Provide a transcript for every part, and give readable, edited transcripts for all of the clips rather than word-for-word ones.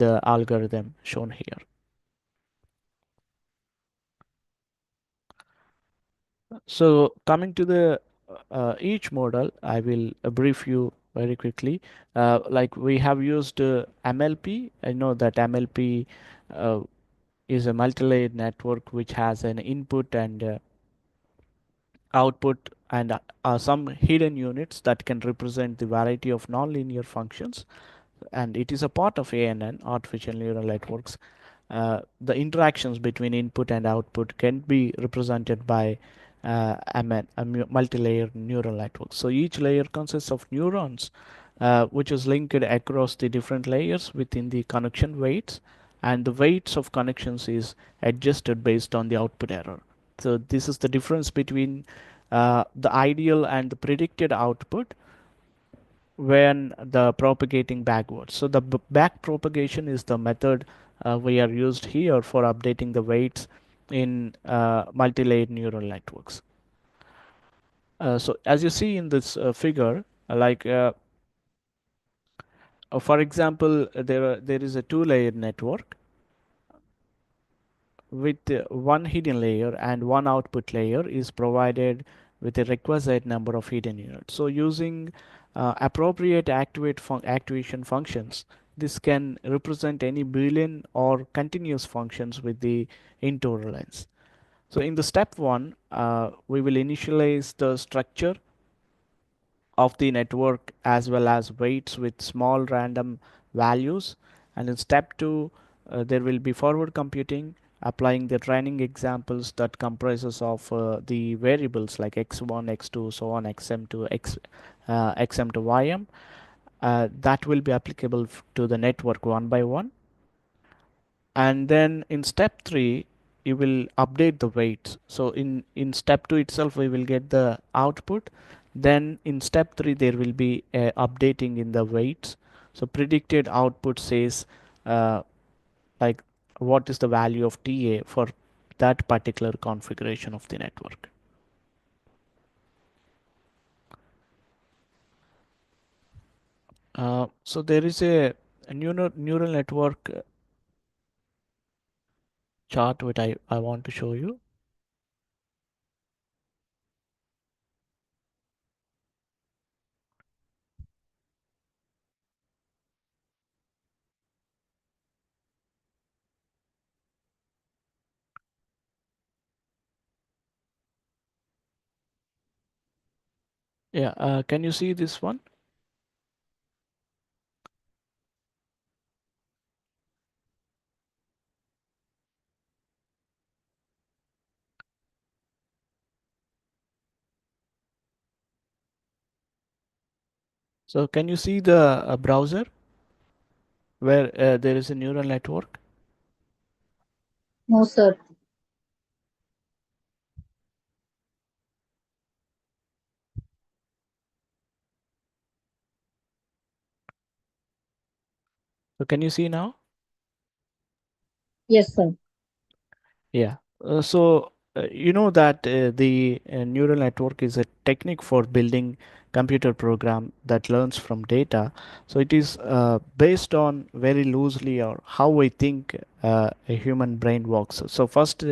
the algorithm shown here. So coming to the each model, I will brief you very quickly. Like we have used MLP. I know that MLP uh, is a multi-layered network which has an input and output and some hidden units that can represent the variety of nonlinear functions, and it is a part of ANN, artificial neural networks. The interactions between input and output can be represented by multi-layer neural network. So each layer consists of neurons, which is linked across the different layers within the connection weights, and the weights of connections is adjusted based on the output error. So this is the difference between the ideal and the predicted output when the propagating backwards. So the back propagation is the method we are used here for updating the weights in multi-layered neural networks. So as you see in this figure, for example, there is a two-layered network with one hidden layer and one output layer is provided with a requisite number of hidden units. So using appropriate activation functions, this can represent any Boolean or continuous functions with the intervalence. So in the step one, we will initialize the structure of the network as well as weights with small random values. And in step two, there will be forward computing, applying the training examples that comprises of the variables like x1, x2, so on, xm to ym. That will be applicable to the network one by one. And then in step 3 you will update the weights. So in step 2 itself we will get the output, then in step 3 there will be a updating in the weights. So predicted output says uh, like what is the value of TA for that particular configuration of the network. So there is a neural network chart which I want to show you. Yeah, can you see this one? So can you see the browser where there is a neural network? No, sir. So can you see now? Yes, sir. Yeah. You know that the neural network is a technique for building computer program that learns from data. So it is based on very loosely or how we think a human brain works. So first,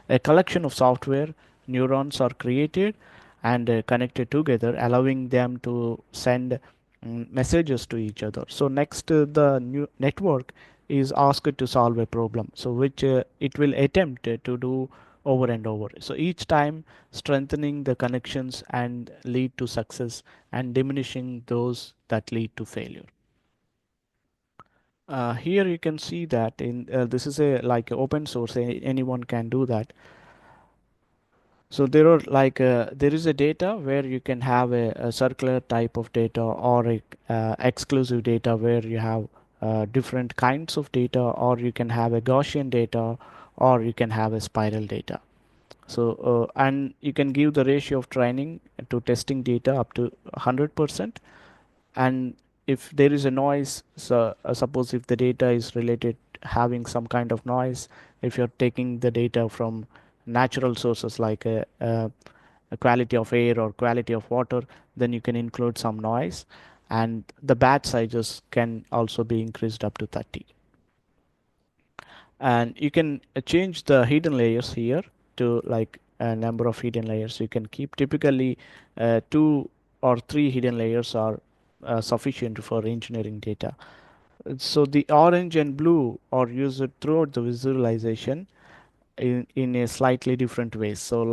a collection of software neurons are created and connected together, allowing them to send messages to each other. So next, the new network is asked to solve a problem, so which it will attempt to do over and over. So each time strengthening the connections and lead to success and diminishing those that lead to failure. Here you can see that in this is a like a open source, anyone can do that. So there are there is a data where you can have a circular type of data or a exclusive data where you have different kinds of data, or you can have a Gaussian data, or you can have a spiral data. So and you can give the ratio of training to testing data up to 100%. And if there is a noise, so suppose if the data is related having some kind of noise, if you're taking the data from natural sources like a quality of air or quality of water, then you can include some noise, and the batch sizes can also be increased up to 30. And you can change the hidden layers here to like a number of hidden layers you can keep. Typically, two or three hidden layers are sufficient for engineering data. So the orange and blue are used throughout the visualization in a slightly different way. So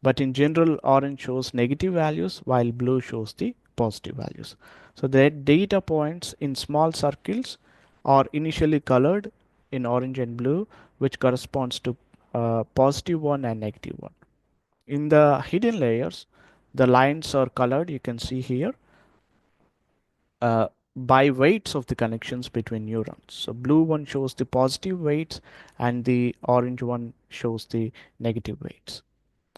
but in general, orange shows negative values while blue shows the positive values. So the data points in small circles are initially colored in orange and blue, which corresponds to positive one and negative one. In the hidden layers, the lines are colored. You can see here by weights of the connections between neurons. So blue one shows the positive weights and the orange one shows the negative weights.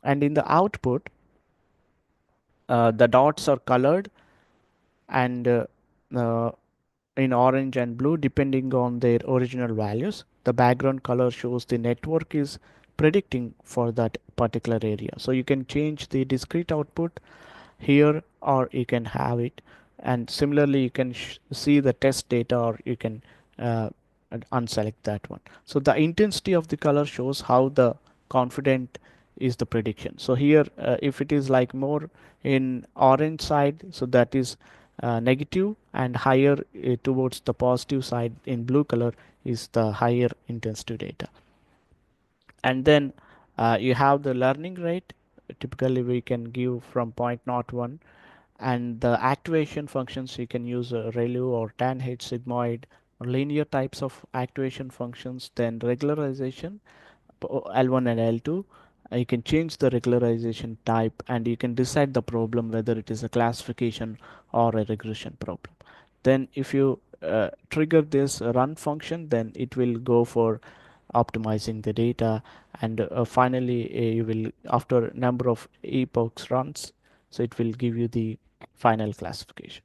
And in the output, the dots are colored and uh, in orange and blue depending on their original values. The background color shows the network is predicting for that particular area. So you can change the discrete output here or you can have it, and similarly you can see the test data or you can uh, unselect that one. So the intensity of the color shows how the confident is the prediction. So here if it is like more in orange side, so that is negative, and higher towards the positive side in blue color is the higher intensity data. And then you have the learning rate. Typically we can give from 0.01, and the activation functions you can use ReLU or tanh sigmoid or linear types of activation functions. Then regularization, L1 and L2. You can change the regularization type and you can decide the problem whether it is a classification or a regression problem. Then if you trigger this run function, then it will go for optimizing the data, and finally you will, after number of epochs runs, so it will give you the final classification.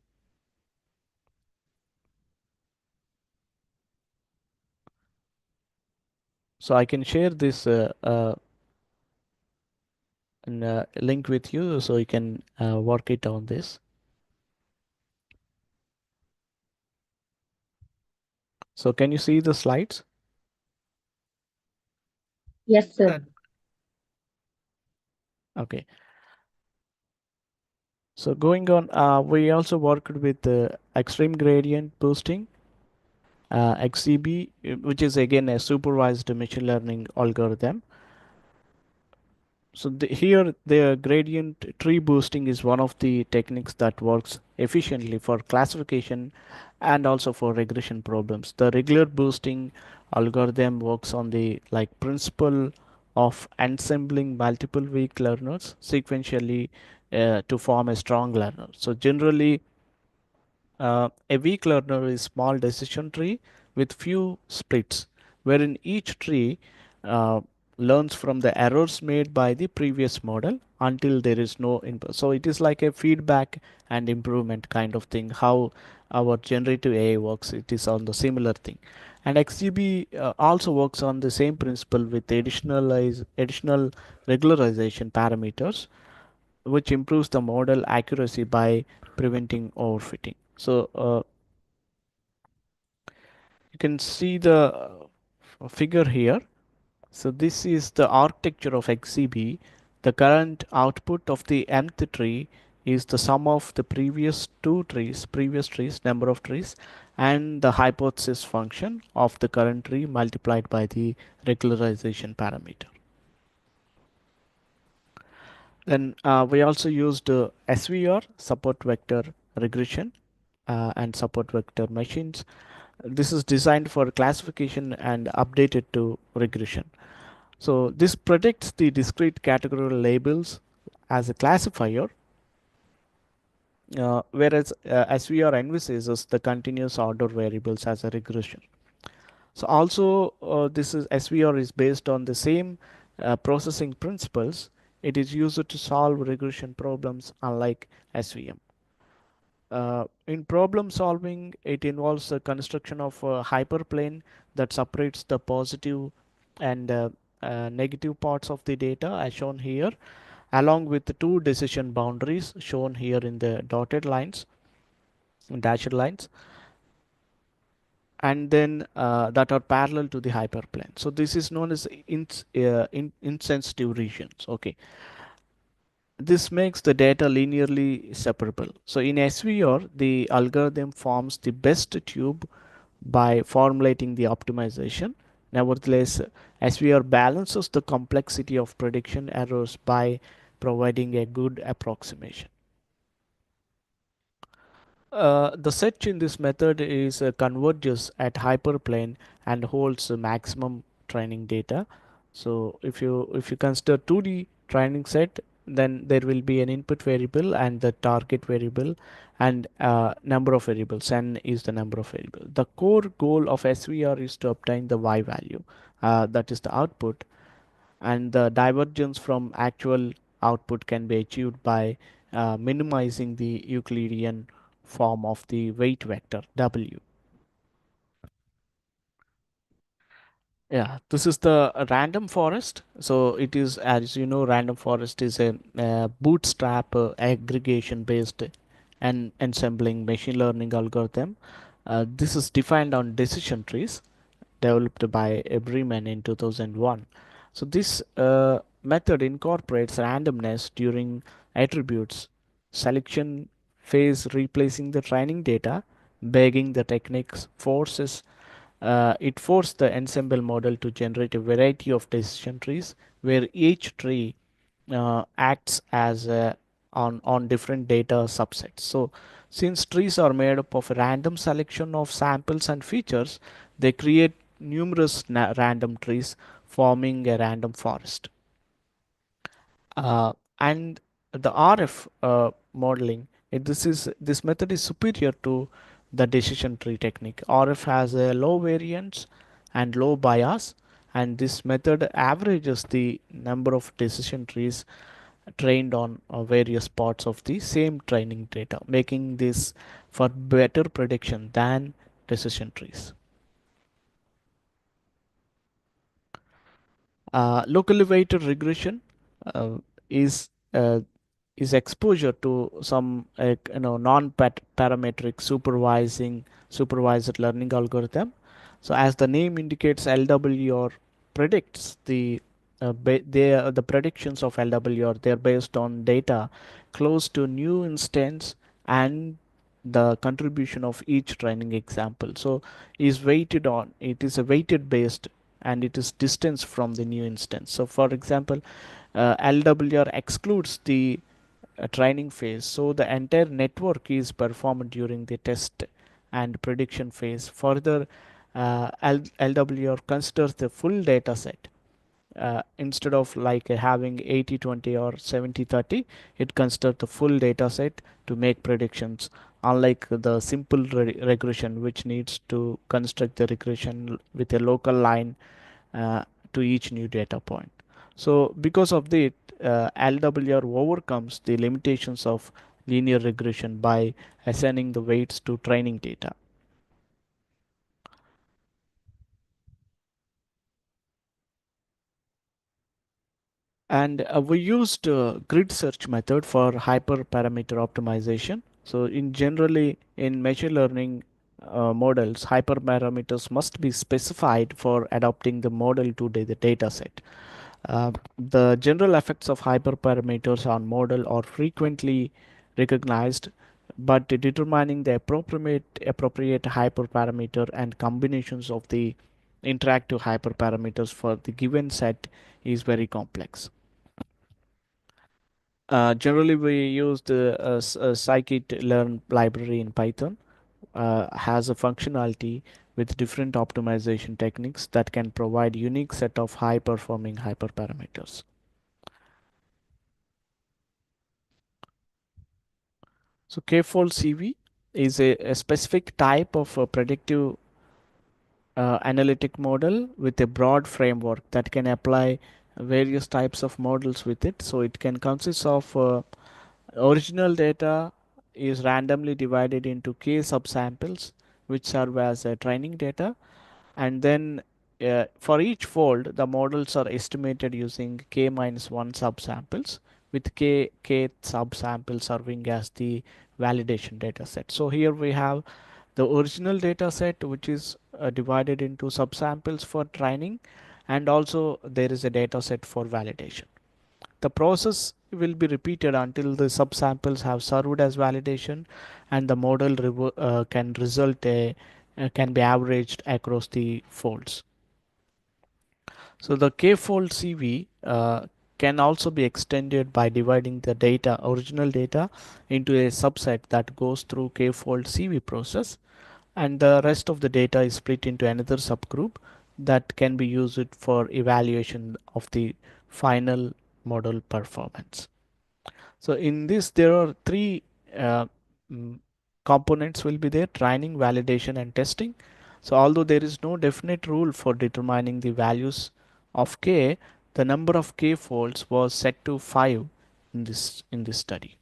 So I can share this link with you so you can work it on this. So can you see the slides? Yes, sir. Okay. So going on, we also worked with extreme gradient boosting, XCB, which is again a supervised machine learning algorithm. So here the gradient tree boosting is one of the techniques that works efficiently for classification and also for regression problems. The regular boosting algorithm works on the like principle of ensembling multiple weak learners sequentially to form a strong learner. So generally a weak learner is small decision tree with few splits, wherein each tree uh, learns from the errors made by the previous model until there is no input. So it is like a feedback and improvement kind of thing. How our generative AI works, it is on the similar thing. And XGB also works on the same principle with additional regularization parameters, which improves the model accuracy by preventing overfitting. So you can see the figure here. So this is the architecture of XCB. The current output of the mth tree is the sum of the previous trees, number of trees, and the hypothesis function of the current tree multiplied by the regularization parameter. Then we also used SVR, support vector regression, and support vector machines. This is designed for classification and updated to regression. So this predicts the discrete categorical labels as a classifier, whereas SVR envisages the continuous order variables as a regression. So also this is SVR is based on the same processing principles. It is used to solve regression problems unlike SVM. In problem solving, it involves the construction of a hyperplane that separates the positive and negative parts of the data as shown here, along with the two decision boundaries shown here in the dotted lines, dashed lines. and then that are parallel to the hyperplane. So this is known as insensitive regions. Okay, this makes the data linearly separable. So in SVR, the algorithm forms the best tube by formulating the optimization. Nevertheless, SVR balances the complexity of prediction errors by providing a good approximation. The set in this method is converges at hyperplane and holds the maximum training data. So if you consider 2D training set, then there will be an input variable and the target variable and number of variables. N is the number of variables. The core goal of SVR is to obtain the Y value, that is the output, and the divergence from actual output can be achieved by minimizing the Euclidean form of the weight vector W. Yeah, this is the random forest. So it is, as you know, random forest is a bootstrap aggregation based and ensembling machine learning algorithm. This is defined on decision trees developed by Bremen in 2001. So this method incorporates randomness during attributes selection phase, replacing the training data, begging the techniques forces it forced the ensemble model to generate a variety of decision trees where each tree acts as on different data subsets. So since trees are made up of a random selection of samples and features, they create numerous random trees forming a random forest. And the RF modeling, this method is superior to the decision tree technique. RF has a low variance and low bias, and this method averages the number of decision trees trained on various parts of the same training data, making this for better prediction than decision trees. Locally weighted regression uh, is uh, is exposure to some non-parametric supervised learning algorithm. So as the name indicates, LWR predicts the predictions of LWR. They're based on data close to new instance and the contribution of each training example. So is weighted on it is a weighted based and it is distance from the new instance. So for example, LWR excludes the training phase. So the entire network is performed during the test and prediction phase. Further, LWR considers the full data set. Instead of like having 80-20 or 70-30, it considers the full data set to make predictions, unlike the simple regression which needs to construct the regression with a local line uh, to each new data point. So because of that, LWR overcomes the limitations of linear regression by assigning the weights to training data. And we used grid search method for hyperparameter optimization. So in generally in machine learning models, hyperparameters must be specified for adapting the model to the data set. The general effects of hyperparameters on model are frequently recognized, but determining the appropriate hyperparameter and combinations of the interactive hyperparameters for the given set is very complex. Generally, we use the scikit-learn library in Python. Has a functionality with different optimization techniques that can provide unique set of high-performing hyperparameters. So K-fold CV is a specific type of a predictive analytic model with a broad framework that can apply various types of models with it. So it can consist of original data is randomly divided into k subsamples which serve as training data, and then for each fold the models are estimated using k minus 1 subsamples, with k subsamples serving as the validation data set. So here we have The original data set, which is divided into subsamples for training, and also there is a data set for validation. The process will be repeated until the subsamples have served as validation, and the model can result can be averaged across the folds. So the k-fold CV can also be extended by dividing the data, original data, into a subset that goes through k-fold CV process, and the rest of the data is split into another subgroup that can be used for evaluation of the final model performance. So in this, there are three uh, mm, components will be there: training, validation, and testing. So although there is no definite rule for determining the values of k, the number of k folds was set to 5 in this study.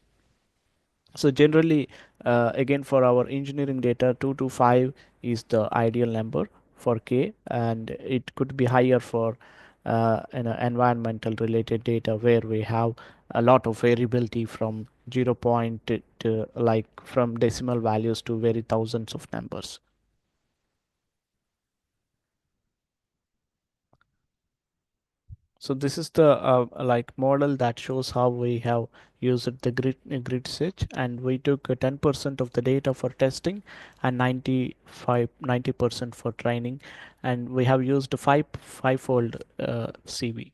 So generally, again for our engineering data, 2 to 5 is the ideal number for K, and it could be higher for environmental related data where we have a lot of variability from 0 point to like from decimal values to very thousands of numbers. So this is the like model that shows how we have used the grid search, and we took 10% of the data for testing and 90% for training, and we have used fivefold CV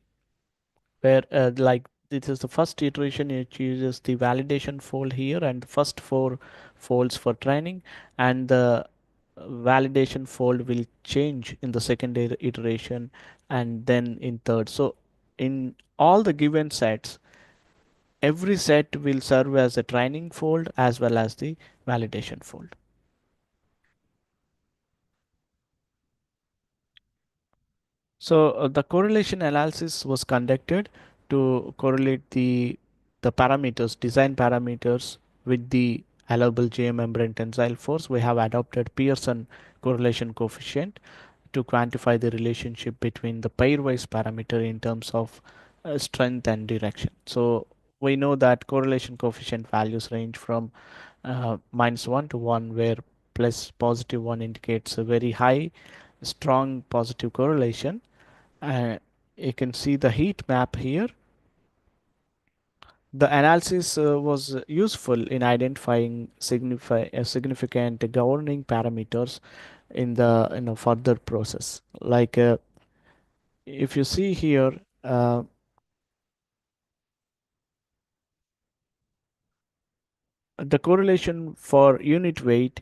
where like this is the first iteration. It uses the validation fold here and the first four folds for training, and the validation fold will change in the second iteration and then in third. So in all the given sets, every set will serve as a training fold as well as the validation fold. So the correlation analysis was conducted to correlate the parameters, design parameters with the allowable geomembrane tensile force. We have adopted Pearson correlation coefficient to quantify the relationship between the pairwise parameter in terms of strength and direction. So we know that correlation coefficient values range from -1 to 1, where plus +1 indicates a very high, strong positive correlation. uh, you can see the heat map here. The analysis was useful in identifying significant governing parameters in the further process. Like if you see here, the correlation for unit weight,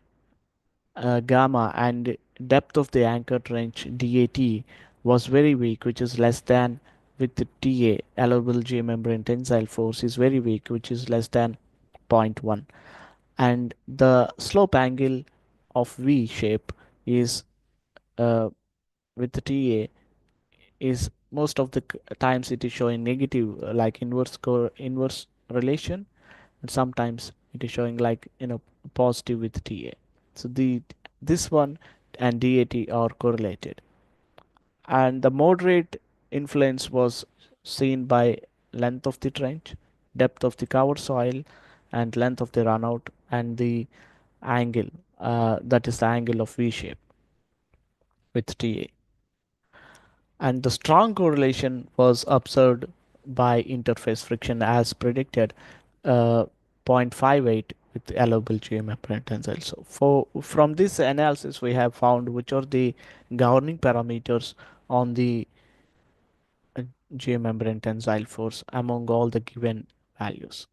gamma, and depth of the anchor trench DAT was very weak, which is less than, with the TA allowable geomembrane tensile force is very weak, which is less than zero point 0.1, and the slope angle of V shape is with the TA is most of the times it is showing negative, like inverse relation, and sometimes it is showing like positive with TA. So the this one and DAT are correlated, and the moderate influence was seen by length of the trench, depth of the cover soil, and length of the runout, and the angle, that is the angle of V shape with TA. And the strong correlation was observed by interface friction as predicted, uh, 0.58 with allowable geomembrane tensile. So for from this analysis, we have found which are the governing parameters on the uh, geomembrane tensile force among all the given values.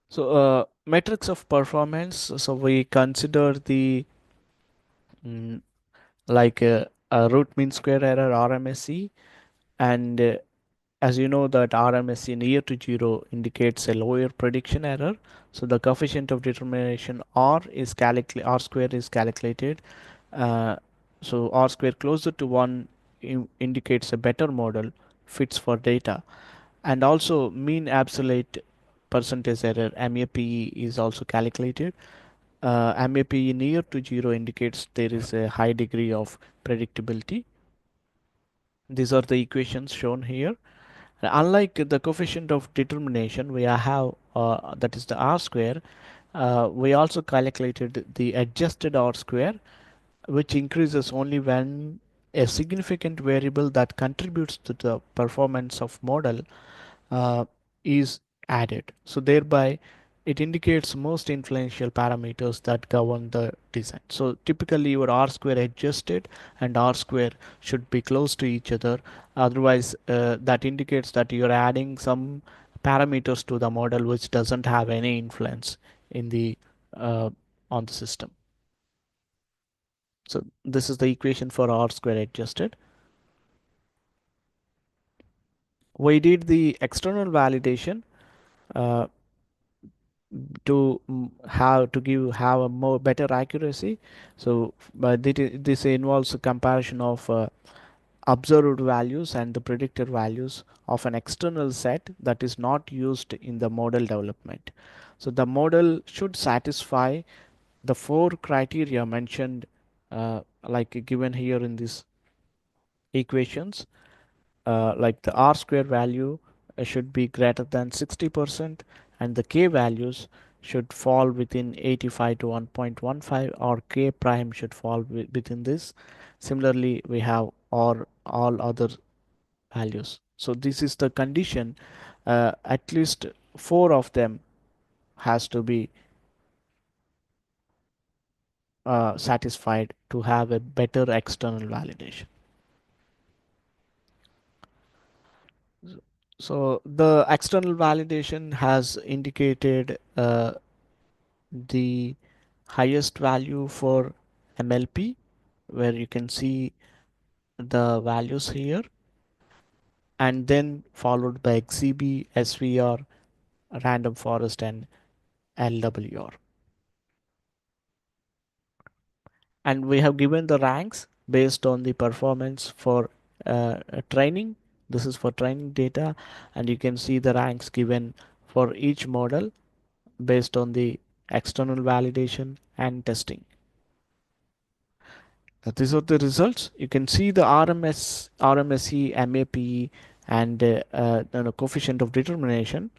So metrics of performance. So we consider the mm, like root mean square error RMSE, and as you know that RMSE near to zero indicates a lower prediction error. So the coefficient of determination R square is calculated. Uh, so R square closer to 1 indicates a better model fits for data, and also mean absolute percentage error MAPE is also calculated. MAPE near to zero indicates there is a high degree of predictability. These are the equations shown here. Unlike the coefficient of determination, we have that is the R square. We also calculated the adjusted R square, which increases only when a significant variable that contributes to the performance of model uh, is added. So thereby it indicates most influential parameters that govern the design. So typically your R square adjusted and R square should be close to each other. Otherwise, that indicates that you're adding some parameters to the model which doesn't have any influence in the uh, on the system. So this is the equation for R square adjusted. We did the external validation uh, to have a more better accuracy. So but this involves a comparison of observed values and the predicted values of an external set that is not used in the model development. So the model should satisfy the four criteria mentioned like given here in these equations, like the R square value should be greater than 60% and the K values should fall within 85 to 1.15 or K prime should fall within this. Similarly, we have all other values. So this is the condition. At least four of them has to be satisfied to have a better external validation. So the external validation has indicated the highest value for MLP, where you can see the values here, and then followed by XCB, SVR, random forest, and LWR. And we have given the ranks based on the performance for training. This is for training data, and you can see the ranks given for each model based on the external validation and testing. These are the results. You can see the RMS, RMSE, MAPE, and coefficient of determination.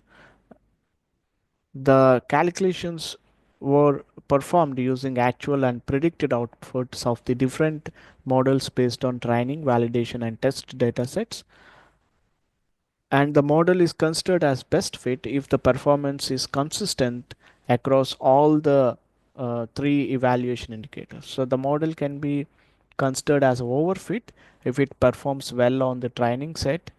The calculations were performed using actual and predicted outputs of the different models based on training, validation, and test data sets. And the model is considered as best fit if the performance is consistent across all the three evaluation indicators. So the model can be considered as overfit if it performs well on the training set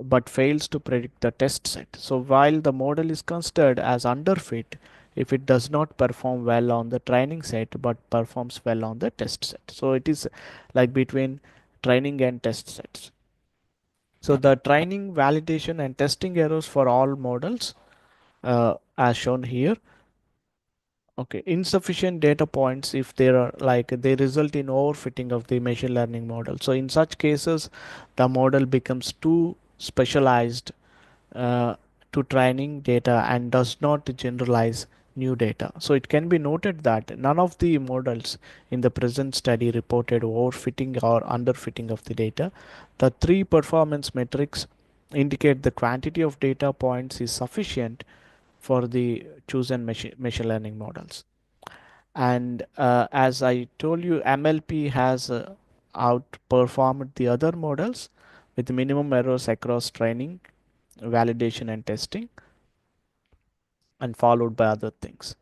but fails to predict the test set. So while the model is considered as underfit if it does not perform well on the training set but performs well on the test set. So it is like between training and test sets. So the training, validation, and testing errors for all models, as shown here. Okay, insufficient data points if there are like they result in overfitting of the machine learning model. So in such cases, the model becomes too specialized uh, to training data and does not generalize new data. So it can be noted that none of the models in the present study reported overfitting or underfitting of the data. The three performance metrics indicate the quantity of data points is sufficient for the chosen machine learning models. And as I told you, MLP has outperformed the other models with minimum errors across training, validation, and testing, and followed by other things.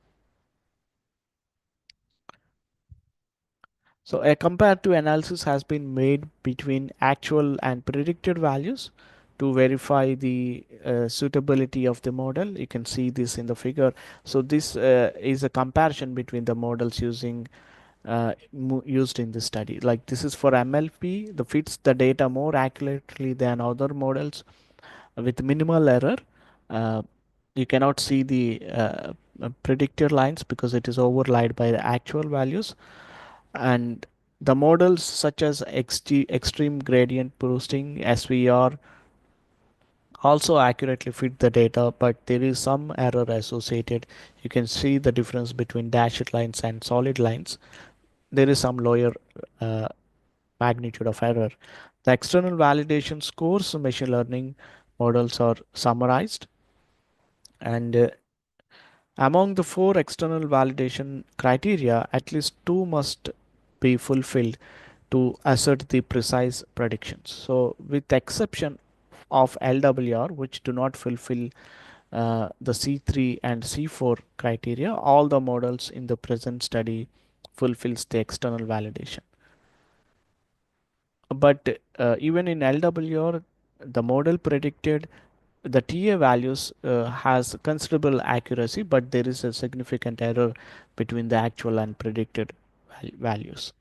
So a comparative analysis has been made between actual and predicted values to verify the suitability of the model. You can see this in the figure. So this is a comparison between the models used in this study. Like this is for MLP, the fits the data more accurately than other models with minimal error. Uh, you cannot see the predicted lines because it is overlaid by the actual values. And the models such as extreme gradient boosting, SVR, also accurately fit the data, but there is some error associated. You can see the difference between dashed lines and solid lines. There is some lower uh, magnitude of error. The external validation scores machine learning models are summarized, and Among the four external validation criteria, at least two must be fulfilled to assert the precise predictions. So, with exception of LWR, which do not fulfill the C3 and C4 criteria, all the models in the present study fulfills the external validation. But even in LWR, the model predicted the TA values has considerable accuracy, but there is a significant error between the actual and predicted values.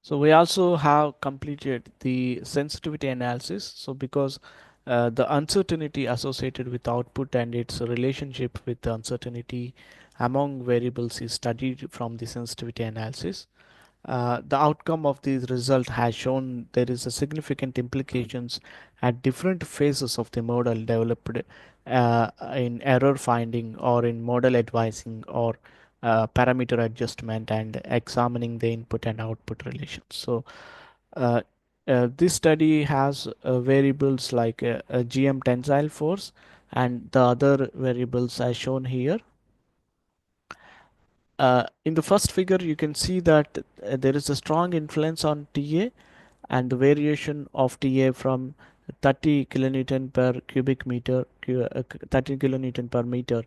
So we also have completed the sensitivity analysis. So because the uncertainty associated with output and its relationship with the uncertainty among variables is studied from the sensitivity analysis. The outcome of this result has shown there is a significant implications at different phases of the model developed in error finding or in model advising or parameter adjustment and examining the input and output relations. So uh, this study has variables like GM tensile force and the other variables as shown here. In the first figure, you can see that there is a strong influence on TA and the variation of TA from 30 kilonewton per cubic meter, 30 kilonewton per meter,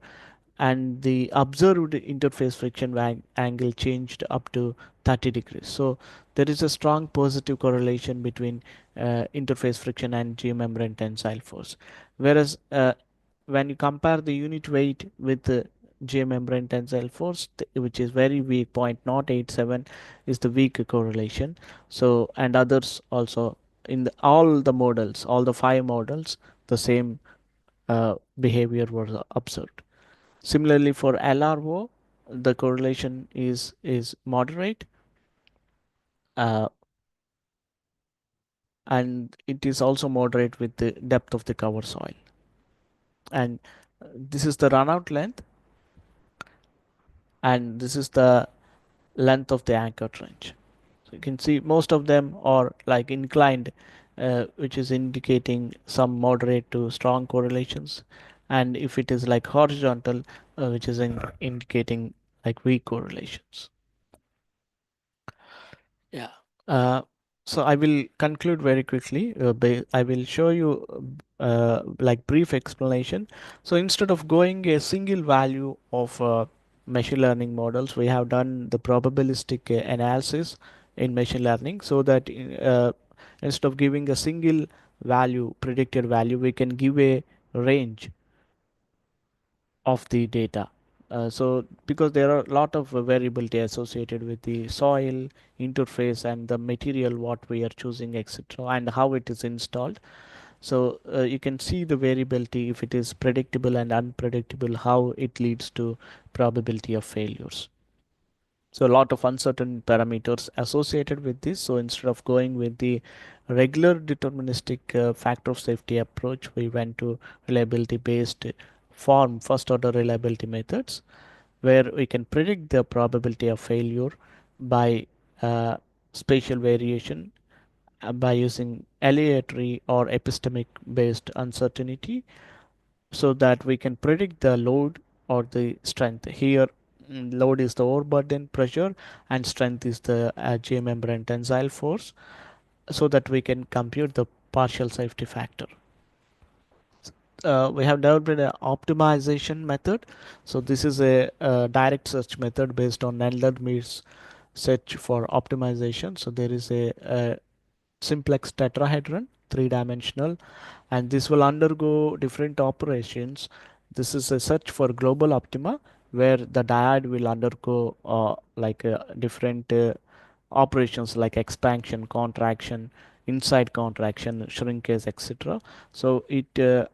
and the observed interface friction angle changed up to 30 degrees. So there is a strong positive correlation between interface friction and geomembrane tensile force. Whereas when you compare the unit weight with the geomembrane tensile force, which is very weak, 0.087 is the weak correlation. So and others also in all the models, all the five models, the same behavior was observed. Similarly, for LRO, the correlation is moderate, uh, and it is also moderate with the depth of the cover soil. And this is the runout length, and this is the length of the anchor trench. So you can see most of them are like inclined, which is indicating some moderate to strong correlations. And if it is like horizontal, which is indicating like weak correlations. Yeah. Uh, so I will conclude very quickly. I will show you like brief explanation. So instead of going a single value of machine learning models, we have done the probabilistic analysis in machine learning so that instead of giving a single value, predicted value, we can give a range of the data. So because there are a lot of variability associated with the soil interface and the material what we are choosing, etc., and how it is installed. So you can see the variability if it is predictable and unpredictable, how it leads to probability of failures. So a lot of uncertain parameters associated with this. So instead of going with the regular deterministic factor of safety approach, we went to reliability based form first order reliability methods where we can predict the probability of failure by spatial variation by using aleatory or epistemic based uncertainty so that we can predict the load or the strength. Here, load is the overburden pressure and strength is the geomembrane tensile force so that we can compute the partial safety factor. We have developed an optimization method. So this is a direct search method based on Nelder-Mears search for optimization. So there is a simplex tetrahedron, three-dimensional, and this will undergo different operations. This is a search for global optima where the diode will undergo like different operations like expansion, contraction, inside contraction, shrinkage, etc. So it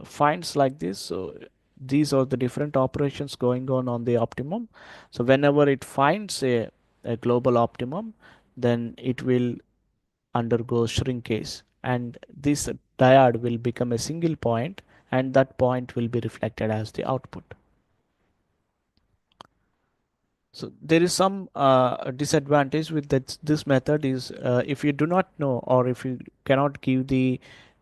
finds like this. So these are the different operations going on the optimum. So whenever it finds a global optimum, then it will undergo shrinkage and this diode will become a single point and that point will be reflected as the output. So there is some disadvantage with this method is if you do not know or if you cannot give the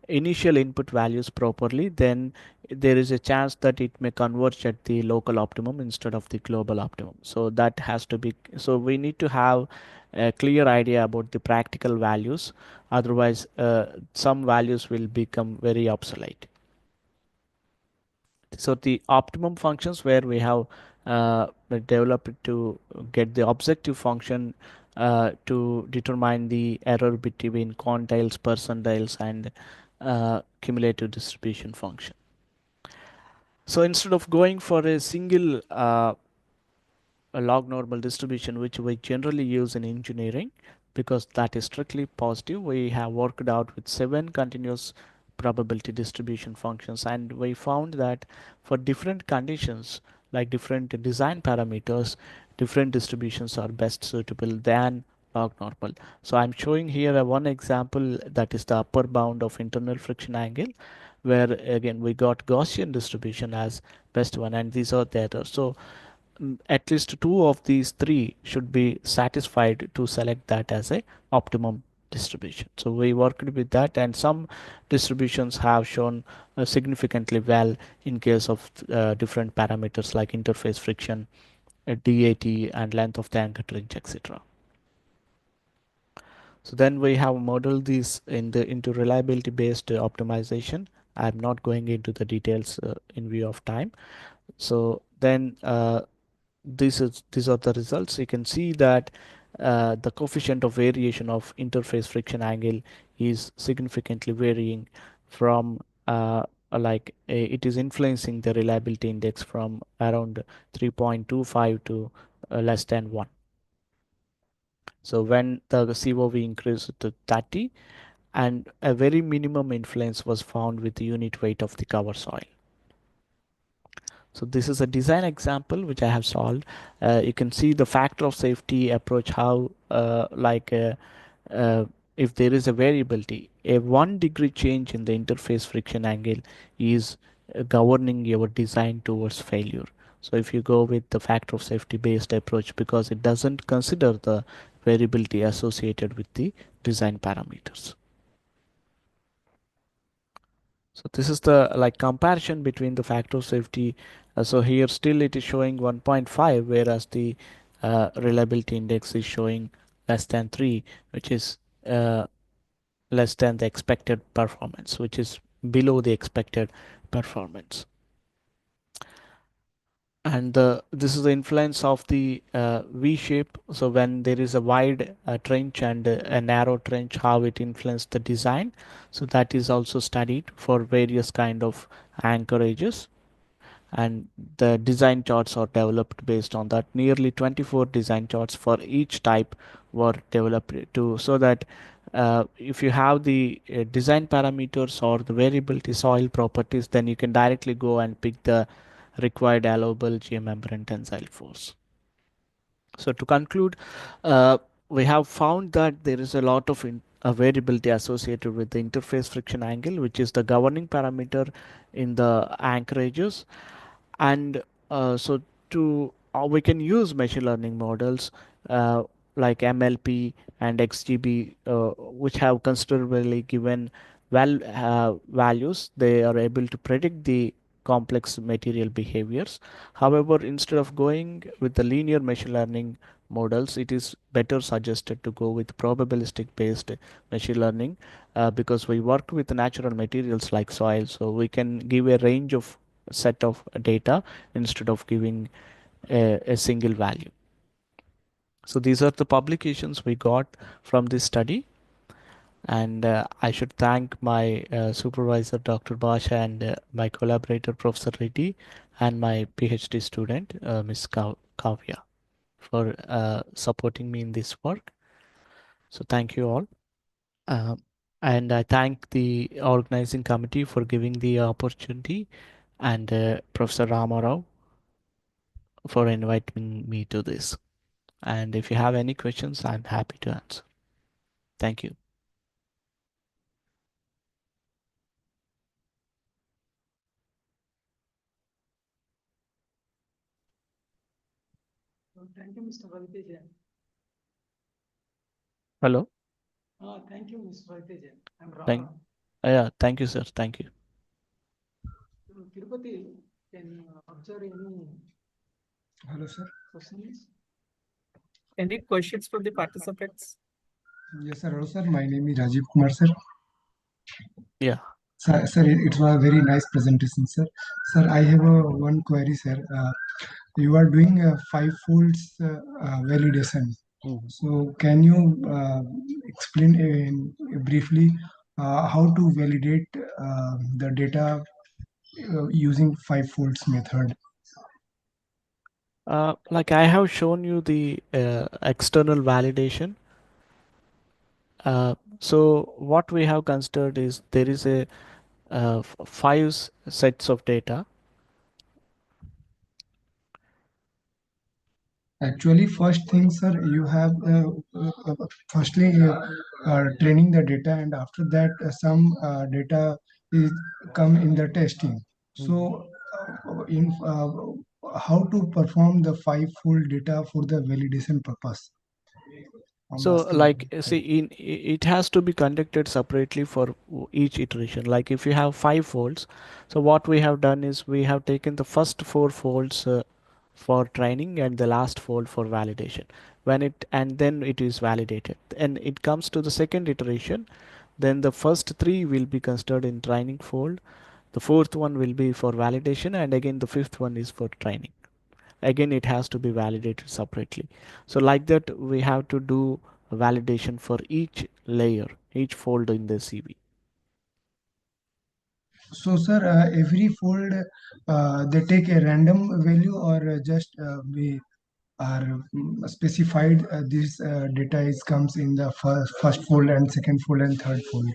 initial input values properly, then there is a chance that it may converge at the local optimum instead of the global optimum. So that has to be, so we need to have a clear idea about the practical values. Otherwise, some values will become very obsolete. So the optimum functions where we have developed to get the objective function to determine the error between quantiles, percentiles, and cumulative distribution function. So instead of going for a single a log normal distribution, which we generally use in engineering because that is strictly positive, we have worked out with 7 continuous probability distribution functions, and we found that for different conditions, like different design parameters, different distributions are best suitable than log normal. So I'm showing here one example, that is the upper bound of internal friction angle, where again we got Gaussian distribution as best one, and these are the errors. So at least two of these three should be satisfied to select that as a optimum distribution. So we worked with that, and some distributions have shown significantly well in case of different parameters like interface friction, DAT, and length of the anchor range, etc. So then we have modeled these into reliability based optimization. I'm not going into the details in view of time. So then these are the results. You can see that the coefficient of variation of interface friction angle is significantly varying from it is influencing the reliability index from around 3.25 to less than 1. So when the COV increased to 30, and a very minimum influence was found with the unit weight of the cover soil. So this is a design example which I have solved. You can see the factor of safety approach, how uh, if there is a variability, a 1 degree change in the interface friction angle is governing your design towards failure. So if you go with the factor of safety based approach, because it doesn't consider the variability associated with the design parameters. So this is the comparison between the factor of safety. So here still it is showing 1.5, whereas the reliability index is showing less than 3, which is uh, less than the expected performance, which is below the expected performance. And this is the influence of the V shape. So when there is a wide trench and a narrow trench, how it influenced the design. So that is also studied for various kind of anchorages, and the design charts are developed based on that. Nearly 24 design charts for each type were developed to, so that if you have the design parameters or the variability soil properties, then you can directly go and pick the required allowable geomembrane tensile force. So to conclude, we have found that there is a lot of variability associated with the interface friction angle, which is the governing parameter in the anchorages. And so to we can use machine learning models uh, like MLP and XGB, which have considerably given values. They are able to predict the complex material behaviors. However, instead of going with the linear machine learning models, it is better suggested to go with probabilistic based machine learning, because we work with natural materials like soil, so we can give a range of set of data instead of giving a single value. So these are the publications we got from this study, and I should thank my supervisor Dr. Basha, and my collaborator Professor Reddy, and my PhD student Ms. Kavya for supporting me in this work. So thank you all. Um, and I thank the organizing committee for giving the opportunity, and Professor Ramarao for inviting me to this. And if you have any questions, I'm happy to answer. Thank you. Thank you, Mr. Valtejan. Hello. Thank you, Mr. Valtejan. I'm Thank, Ram. Yeah, thank you, sir. Thank you. Tirupati, can observe any Hello, sir. questions? Any questions from the participants? Yes, sir. Hello, sir. My name is Rajiv Kumar, sir. Yeah. Sir, it was a very nice presentation, sir. Sir, I have one query, sir. You are doing a five folds validation. Mhm. So, can you explain briefly how to validate the data using five folds method? Like I have shown you the external validation. So what we have considered is there is a five sets of data. Actually, first thing, sir, you have firstly training the data, and after that, some data is come in the testing. Mhm. So, in how to perform the five-fold data for the validation purpose? I'm So asking. like see it has to be conducted separately for each iteration. Like if you have five folds, so what we have done is we have taken the first four folds for training and the last fold for validation. When it and then it is validated and it comes to the second iteration, then the first three will be considered in training fold, the fourth one will be for validation, and again the fifth one is for training. Again it has to be validated separately. So like that we have to do validation for each layer, each fold in the CV. So, sir, every fold they take a random value, or just we are specified this data is comes in the first fold and second fold and third fold.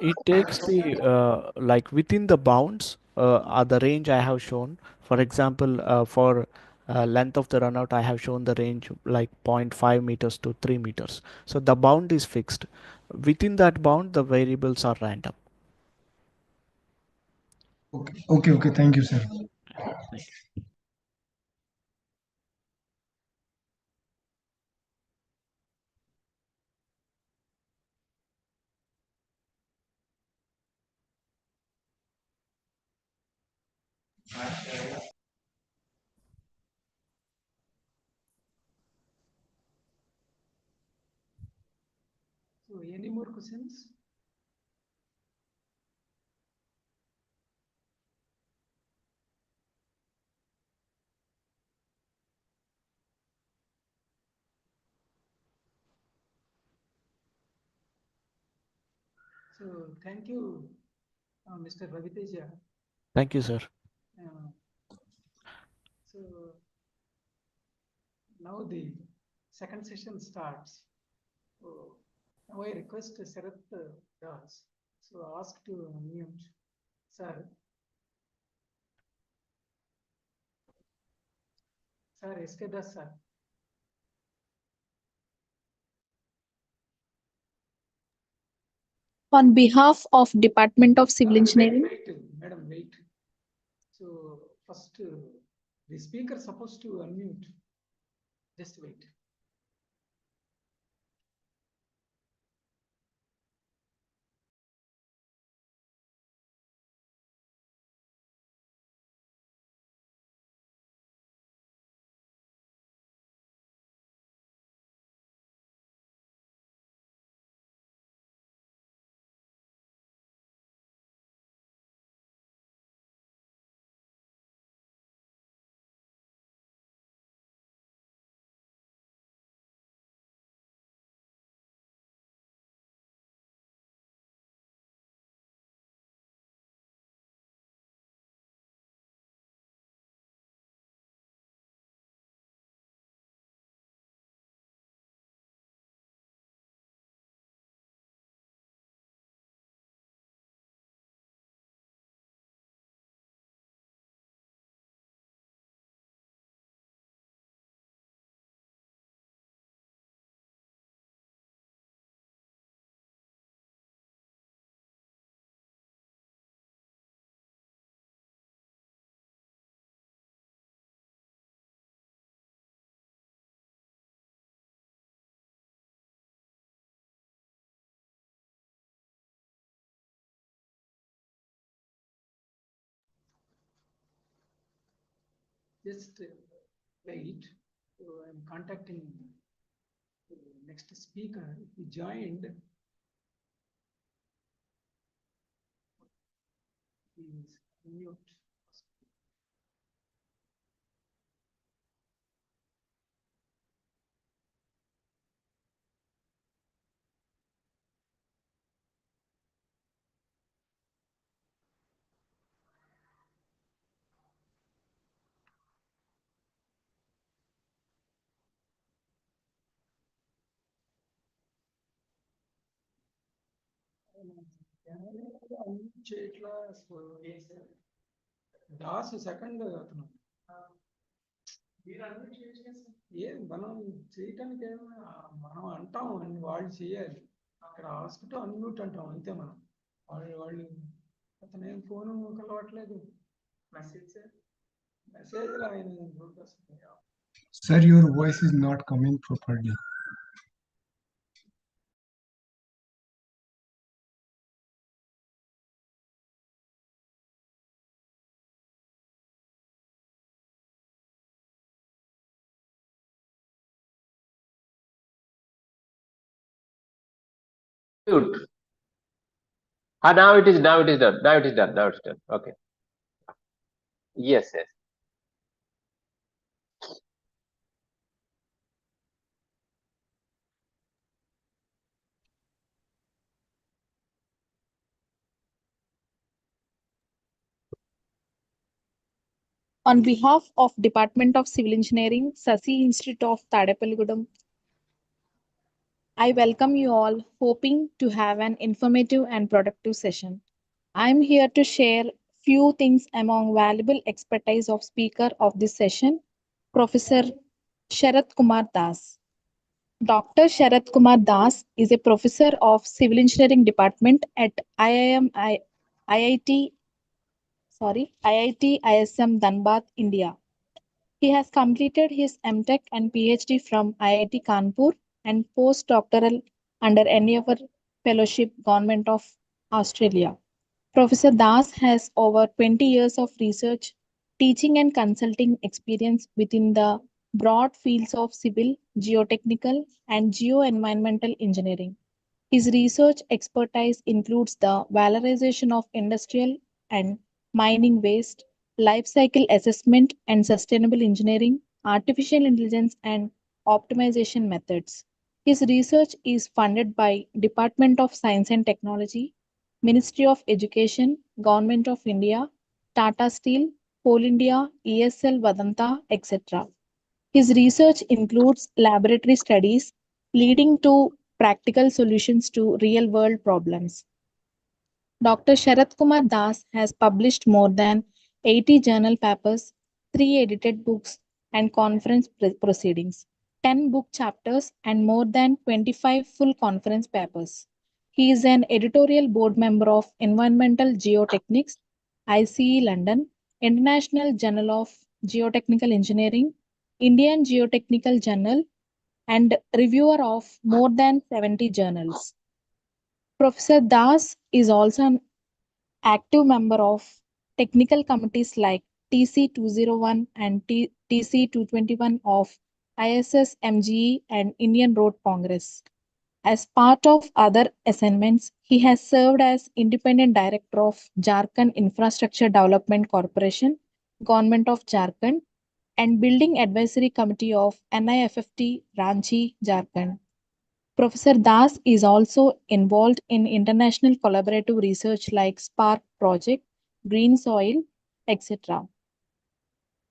It takes the like within the bounds are the range I have shown. For example, for length of the runout, I have shown the range like 0.5 meters to 3 meters. So the bound is fixed. Within that bound, the variables are random. Okay, okay, okay. Thank you, sir. Thank you. So, any more questions? So, thank you, Mr. Raviteja. Thank you, sir. Uh, so, now the second session starts. So, now I request Sarath Das. So, ask to unmute. Sir, sir, SK Das, sir. On behalf of Department of Civil Engineering. Wait, madam, wait. So, first, the speaker supposed to unmute. Just wait. just wait. So I'm contacting next speaker. He joined. Please mute. చేయట్లా Das second అతను ఏం మనం చేయటానికి ఏమైనా మనం అంటాం అని వాళ్ళు చేయాలి అక్కడ హాస్పిటల్ అన్మ్యూట్ అంటాం అంతే మనం వాళ్ళు అతను ఏం ఫోన్ కలవట్లేదు మెసేజ్ ఆయన Sir, your voice is not coming properly. Mute. Now it is done. Now it is done. Okay. Yes. On behalf of Department of Civil Engineering, Sasi Institute of Tadepalligudam, I welcome you all, hoping to have an informative and productive session. I am here to share few things among valuable expertise of speaker of this session, Professor Sharat Kumar Das. Dr. Sharat Kumar Das is a professor of Civil Engineering Department at IIT ISM Dhanbad, India. He has completed his MTech and PhD from IIT Kanpur and postdoctoral under Endeavour Fellowship, Government of Australia. Professor Das has over 20 years of research, teaching and consulting experience within the broad fields of civil, geotechnical, and geoenvironmental engineering. His research expertise includes the valorization of industrial and mining waste, life cycle assessment and sustainable engineering, artificial intelligence and optimization methods. His research is funded by Department of Science and Technology, Ministry of Education, Government of India, Tata Steel, Coal India, ESL Vedanta, etc. His research includes laboratory studies leading to practical solutions to real world problems. Dr. Sharat Kumar Das has published more than 80 journal papers, 3 edited books, and conference proceedings, 10 book chapters, and more than 25 full conference papers. He is an editorial board member of Environmental Geotechnics, ICE London, International Journal of Geotechnical Engineering, Indian Geotechnical Journal, and reviewer of more than 70 journals. Professor Das is also an active member of technical committees like TC 201 and TC 221 of ISS MGE and Indian Road Congress. As part of other assignments, he has served as independent director of Jharkhand Infrastructure Development Corporation, Government of Jharkhand, and Building Advisory Committee of NIFFT, Ranchi, Jharkhand. Professor Das is also involved in international collaborative research like Spark Project, Green Soil, etc.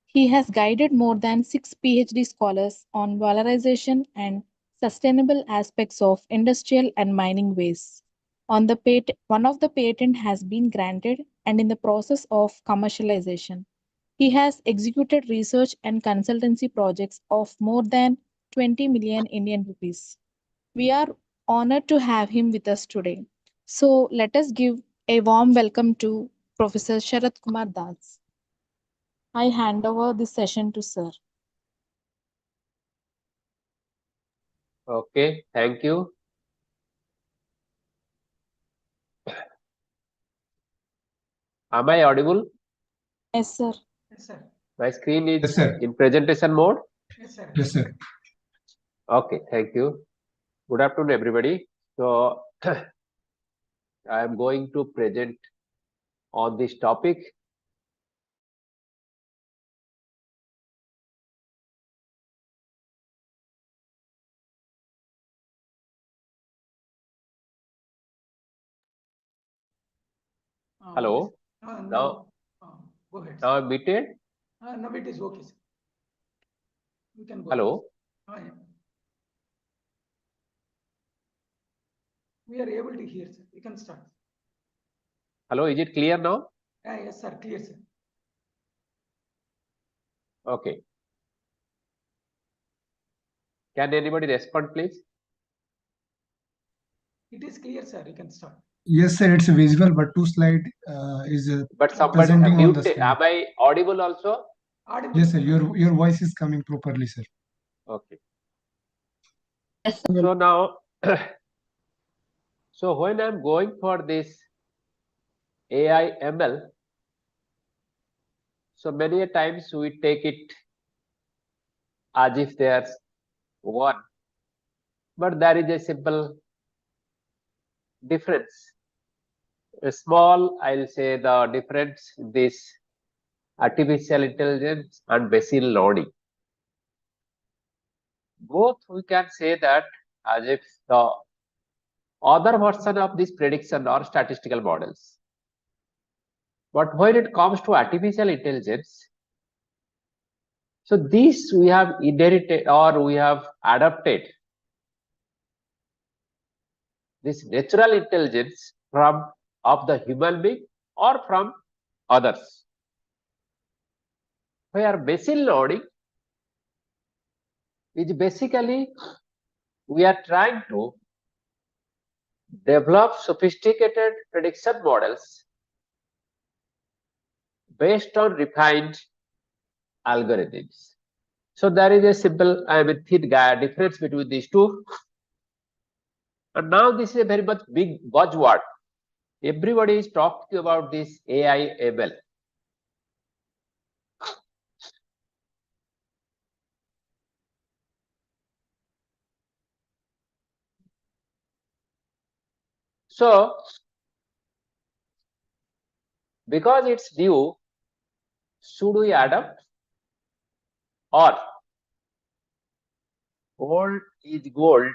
He has guided more than 6 PhD scholars on valorization and sustainable aspects of industrial and mining waste. One of the patent has been granted and in the process of commercialization. He has executed research and consultancy projects of more than 20 million Indian rupees. We are honored to have him with us today. So let us give a warm welcome to Professor Sharat Kumar Das. I hand over this session to Sir. Okay. Thank you. Am I audible? Yes, sir. Yes, sir. My screen is Yes, sir. in presentation mode. Yes, sir. Yes, sir. Okay, thank you. Good afternoon, everybody. So I am going to present on this topic. Hello. No. Go ahead. Now I'm muted. No, it is okay, sir. You can go. Hello. Yeah. We are able to hear, sir. You can start. Hello, is it clear now? Yes, sir. Clear, sir. Okay. Can anybody respond, please? It is clear, sir. You can start. Yes, sir. It's visible, but two slide is But somebody presenting on the muted. screen. Am I audible also? Audible. Yes, sir. Your voice is coming properly, sir. Okay. Yes, So now, so when I'm going for this AI/ML, so many a times we take it as if there's one, but there is a simple difference. A small, I'll say the difference in this artificial intelligence and machine learning. Both we can say that as if the other version of this prediction or statistical models. But when it comes to artificial intelligence, so this we have inherited or we have adapted this natural intelligence from of the human being or from others. Where machine learning is basically we are trying to develop sophisticated prediction models based on refined algorithms. So there is a simple, thin difference between these two. And now this is a very much big buzzword. Everybody is talking about this AI/ML. So because it's new, should we adapt or old is gold?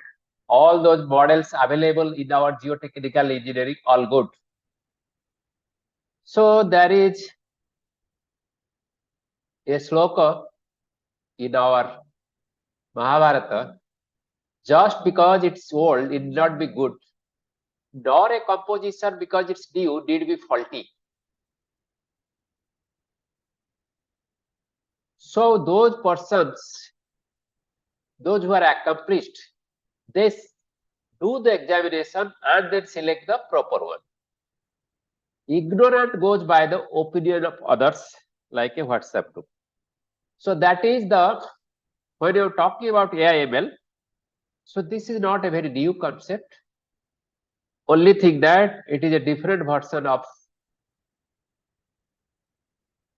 All those models available in our geotechnical engineering, all good. So there is a sloka in our Mahabharata. Just because it's old, it not be good. Nor a composition because it's new need be faulty. So those persons, those who are accomplished, they do the examination and then select the proper one. Ignorant goes by the opinion of others, like a WhatsApp group. So that is the, when you're talking about AI/ML, so this is not a very new concept. Only thing that it is a different version of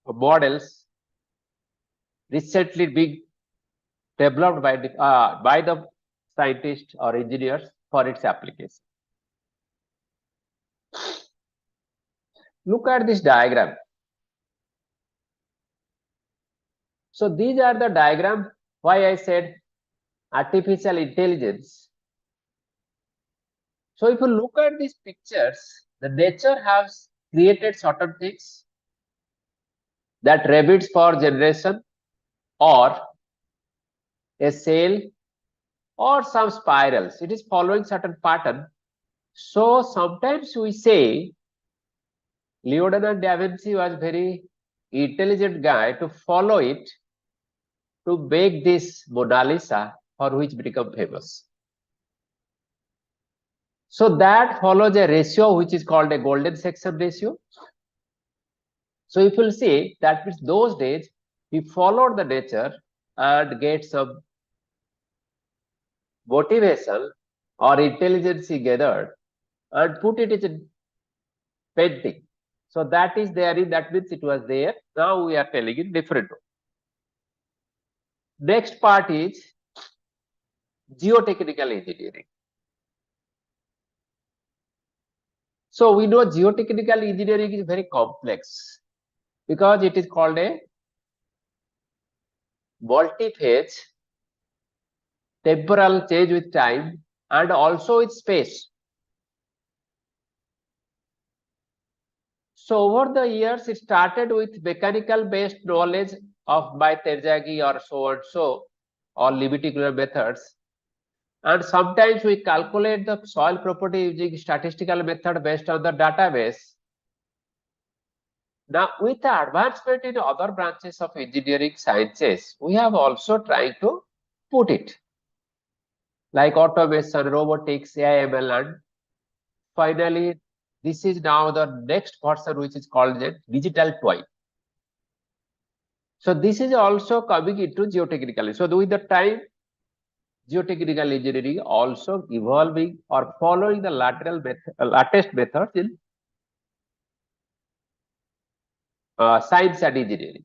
models recently being developed by the scientists or engineers for its application. Look at this diagram. So these are the diagram why I said artificial intelligence. So if you look at these pictures, the nature has created certain things, that rabbits for generation or a cell or some spirals. It is following certain pattern. So sometimes we say Leonardo da Vinci was very intelligent guy to follow it to make this Mona Lisa, for which become famous. So that follows a ratio which is called a golden section ratio. So if you'll see, that means those days he followed the nature and get some motivation or intelligence he gathered and put it in painting. So that is there in, that means it was there. Now we are telling in different way. Next part is geotechnical engineering. So we know geotechnical engineering is very complex because it is called a multi-phase temporal change with time and also with space. So over the years, it started with mechanical based knowledge of by Terzaghi or so and so, or limiting methods. And sometimes we calculate the soil property using statistical method based on the database. Now, with the advancement in other branches of engineering sciences, we have also tried to put it like automation, robotics, AI/ML, and finally, this is now the next version, which is called the digital twin. So this is also coming into geotechnical. So with the time, geotechnical engineering also evolving or following the latest methods in science and engineering.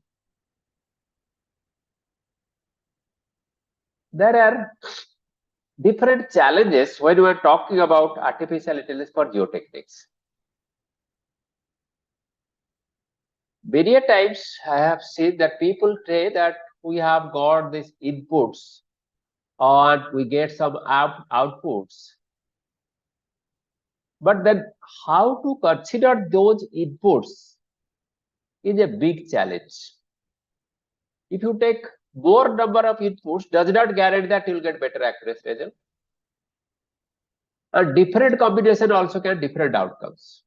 There are different challenges when we are talking about artificial intelligence for geotechnics. Many times I have seen that people say that we have got these inputs and we get some outputs. But then how to consider those inputs is a big challenge. If you take more number of inputs, does not guarantee that you will get better accuracy result. A different combination also can different outcomes.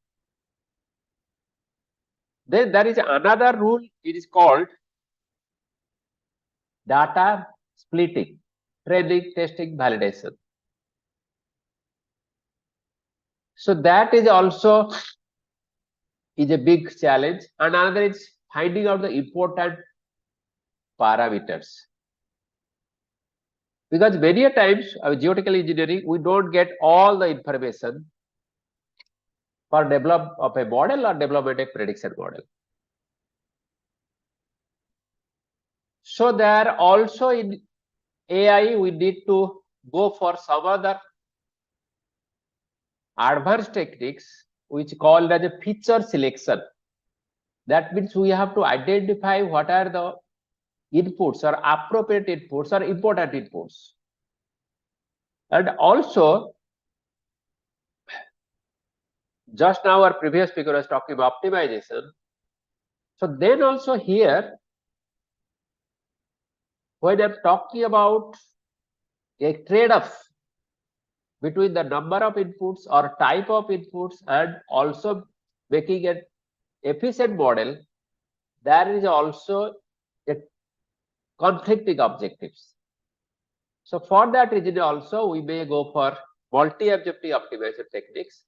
Then there is another rule, it is called data splitting, training, testing, validation. So that is also is a big challenge. And another is finding out the important parameters. Because many times geotechnical engineering, we don't get all the information for develop of a model or development a prediction model. So there also in AI, we need to go for some other advanced techniques which called as a feature selection. That means we have to identify what are the inputs or appropriate inputs or important inputs. And also, just now our previous speaker was talking about optimization. So then also here, when I'm talking about a trade-off between the number of inputs or type of inputs and also making an efficient model, there is also a conflicting objectives. So for that reason also we may go for multi-objective optimization techniques,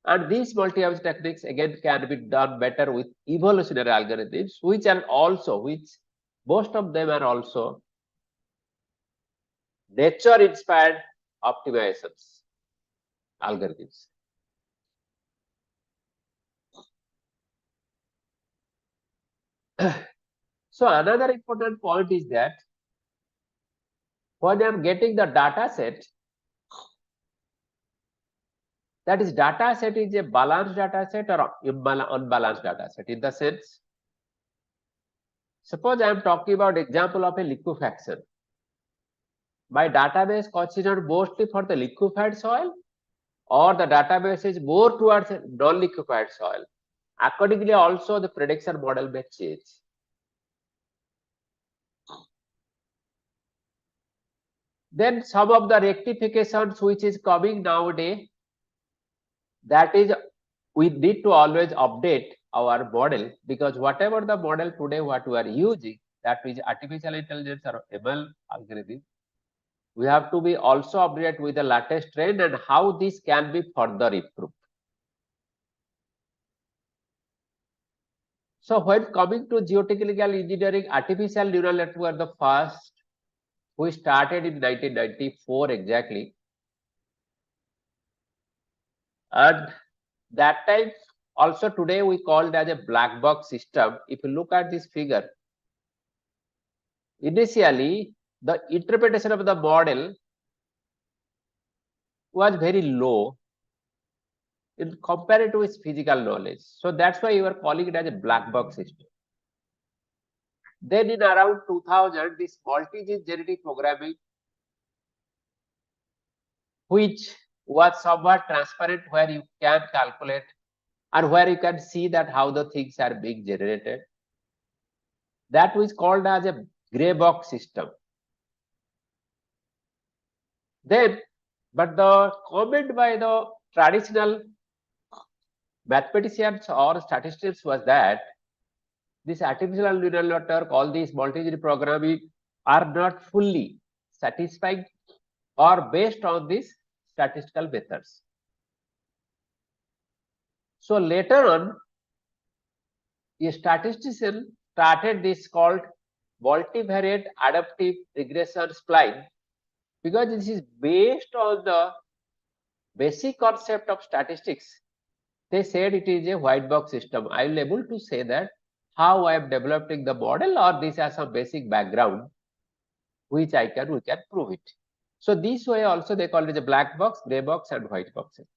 and these multi-objective techniques again can be done better with evolutionary algorithms, which most of them are also nature inspired optimizations algorithms. So another important point is that when I'm getting the data set, that is data set is a balanced data set or unbalanced data set. In the sense, suppose I am talking about example of a liquefaction. My database considered mostly for the liquefied soil, or the database is more towards non-liquefied soil. Accordingly, also the prediction model may change. Then some of the rectifications which is coming nowadays, that is, we need to always update our model, because whatever the model today what we are using, that is artificial intelligence or ML algorithm, we have to be also updated with the latest trend and how this can be further improved. So when coming to geotechnical engineering, artificial neural network, the first we started in 1994 exactly, and that time also today we call it as a black box system. If you look at this figure, initially the interpretation of the model was very low in compared to its physical knowledge. So that's why you are calling it as a black box system. Then in around 2000, this multi-gene genetic programming, which was somewhat transparent, where you can calculate and where you can see that how the things are being generated, that was called as a gray box system. Then, but the comment by the traditional mathematicians or statisticians was that this artificial neural network, all these multi-gene programming are not fully satisfying or based on these statistical methods. So later on, a statistician started this called multivariate adaptive regression spline, because this is based on the basic concept of statistics. They said it is a white box system. I will able to say that how I am developing the model, or this has some basic background which we can prove it. So this way also they call it a black box, gray box, and white box system.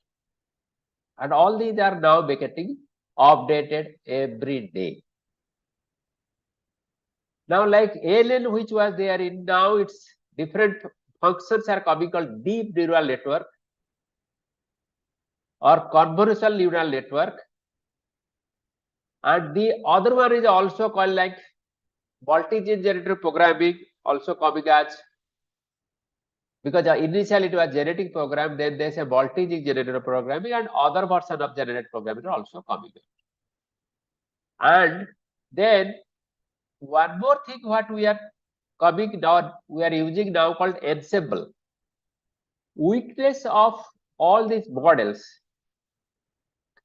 And all these are now getting updated every day. Now, like ALN, which was there in, now its different functions are coming called deep neural network or convolutional neural network. And the other one is also called like multi-gene generative programming, also coming as, because initially it was genetic program, then there's a multi-gene generative programming, and other version of generative programming are also coming. And then one more thing what we are coming now, we are using now called ensemble. Weakness of all these models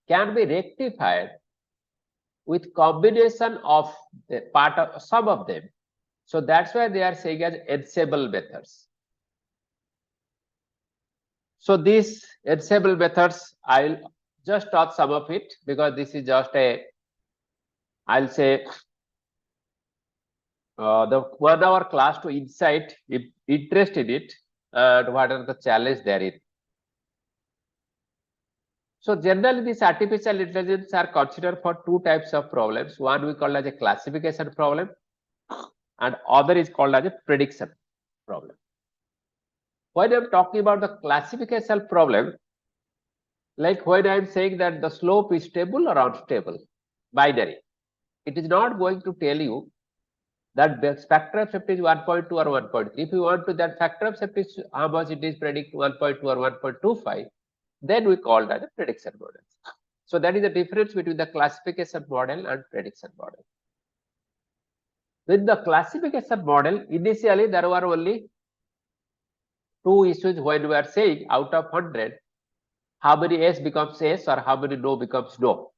can be rectified with combination of the part of some of them. So that's why they are saying as ensemble methods. So these ensemble methods, I'll just touch some of it, because this is just a, I'll say, the 1 hour class to insight interest in it and what are the challenges therein. So generally these artificial intelligence are considered for two types of problems. One we call as a classification problem, and other is called as a prediction problem. When I'm talking about the classification problem, like when I'm saying that the slope is stable or unstable, binary, it is not going to tell you that the factor of safety is 1.2 or 1.3. If you want to that factor of safety is how much it is predict 1.2 or 1.25, then we call that a prediction model. So that is the difference between the classification model and prediction model. With the classification model, initially there were only two issues when we are saying out of 100, how many yes becomes yes or how many no becomes no.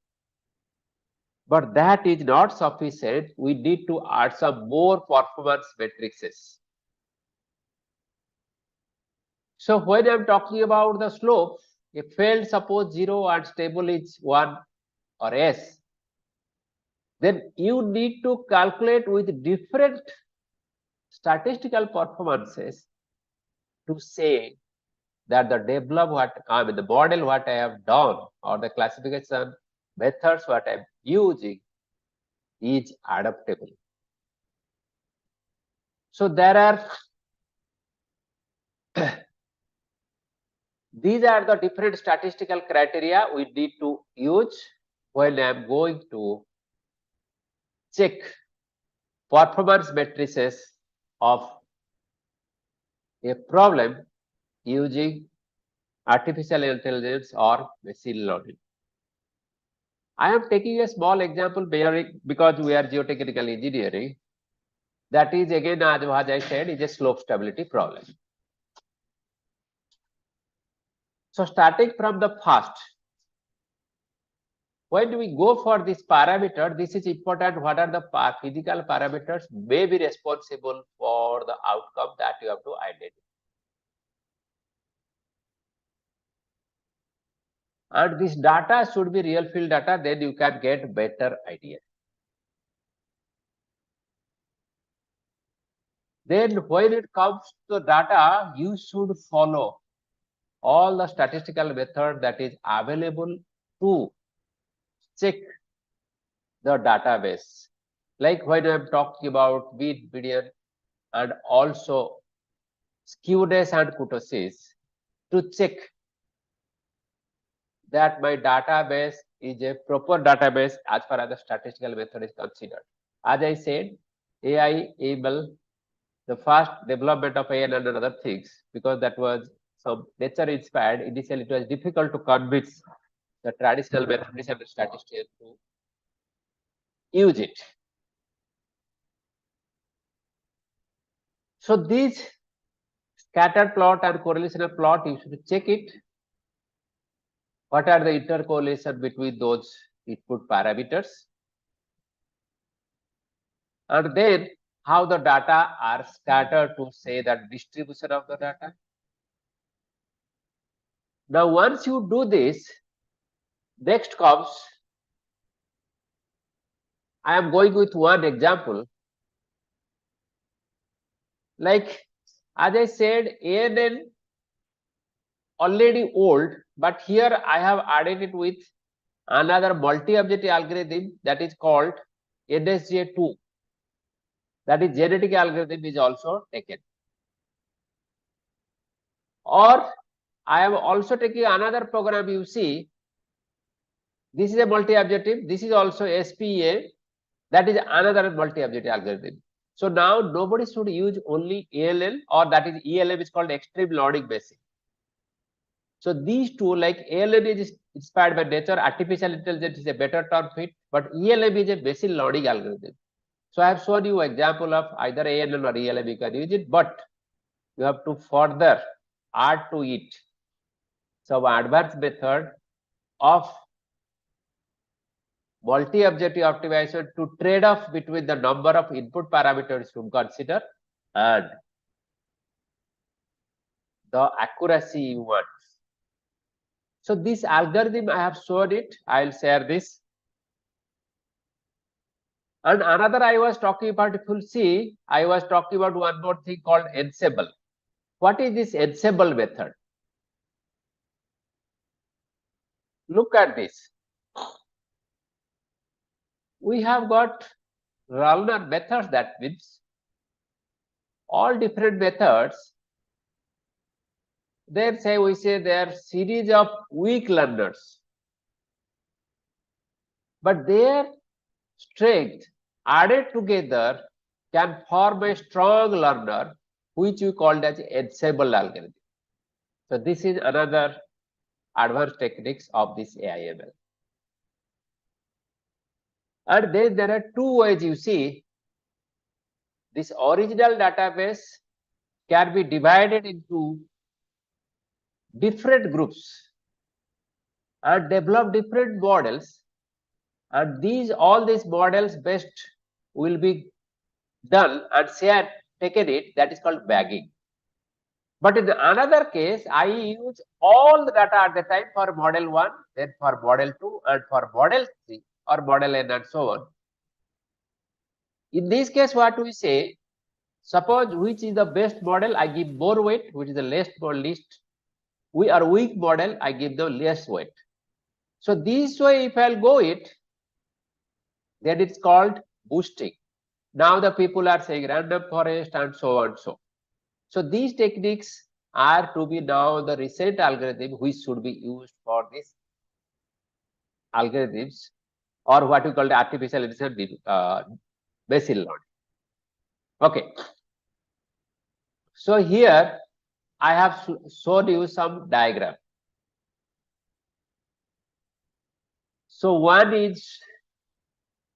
But that is not sufficient. We need to add some more performance matrices. So when I'm talking about the slope, if failed suppose 0 and stable is 1 or s, then you need to calculate with different statistical performances to say that the develop what I mean the model what I have done or the classification methods what I'm using is adaptable. So there are these are the different statistical criteria we need to use when I'm going to check performance matrices of a problem using artificial intelligence or machine learning. I am taking a small example because we are geotechnical engineering. That is again, as I said, is a slope stability problem. So starting from the first, when we go for this parameter, this is important. What are the physical parameters may be responsible for the outcome that you have to identify. And this data should be real field data, then you can get better idea. then when it comes to data, you should follow all the statistical method that is available to check the database. Like when I'm talking about mean, median, and also skewness and kurtosis, to check that my database is a proper database as far as the statistical method is considered. As I said, AI/ML, the first development of AI and other things, because that was some nature inspired. Initially, it was difficult to convince the traditional mathematician and statistician to use it. So these scatter plot and correlational plot, you should check it. What are the intercorrelation between those input parameters? And then how the data are scattered to say that distribution of the data. Now, once you do this, next comes, I am going with one example. Like, as I said, ANN already old, but here I have added it with another multi-objective algorithm that is called NSJ2. That is genetic algorithm is also taken. Or I am also taking another program, you see, this is a multi-objective, this is also SPA, that is another multi-objective algorithm. So now nobody should use only ALL, or that is ELM is called extreme loading basis. So these two, like ALM is inspired by nature, artificial intelligence is a better term fit, but ELM is a Bayesian loading algorithm. So I have shown you example of either ALM or ELM, you can use it, but you have to further add to it some advanced method of multi-objective optimization to trade off between the number of input parameters you consider and the accuracy you want. So this algorithm, I have shown it. I'll share this. And another I was talking about, if you see, I was talking about one more thing called ensemble. What is this ensemble method? Look at this. We have got learner methods, that means all different methods. Then say we say there are series of weak learners, but their strength added together can form a strong learner, which we called as ensemble algorithm. So this is another advanced techniques of this AI/ML. And then there are two ways, you see, this original database can be divided into different groups and develop different models, and all these models best will be done and shared, taken it, that is called bagging. But in another case, I use all the data at the time for model 1, then for model 2, and for model 3 or model n, and so on. In this case, what we say, suppose which is the best model, I give more weight, which is the least we are weak model, I give the less weight. So this way, if I'll go it, then it's called boosting. Now the people are saying random forest and so on. So these techniques are to be now the recent algorithm which should be used for this algorithms, or what we call the artificial intelligence Bayesian learning. Okay. So here I have shown you some diagram. So one is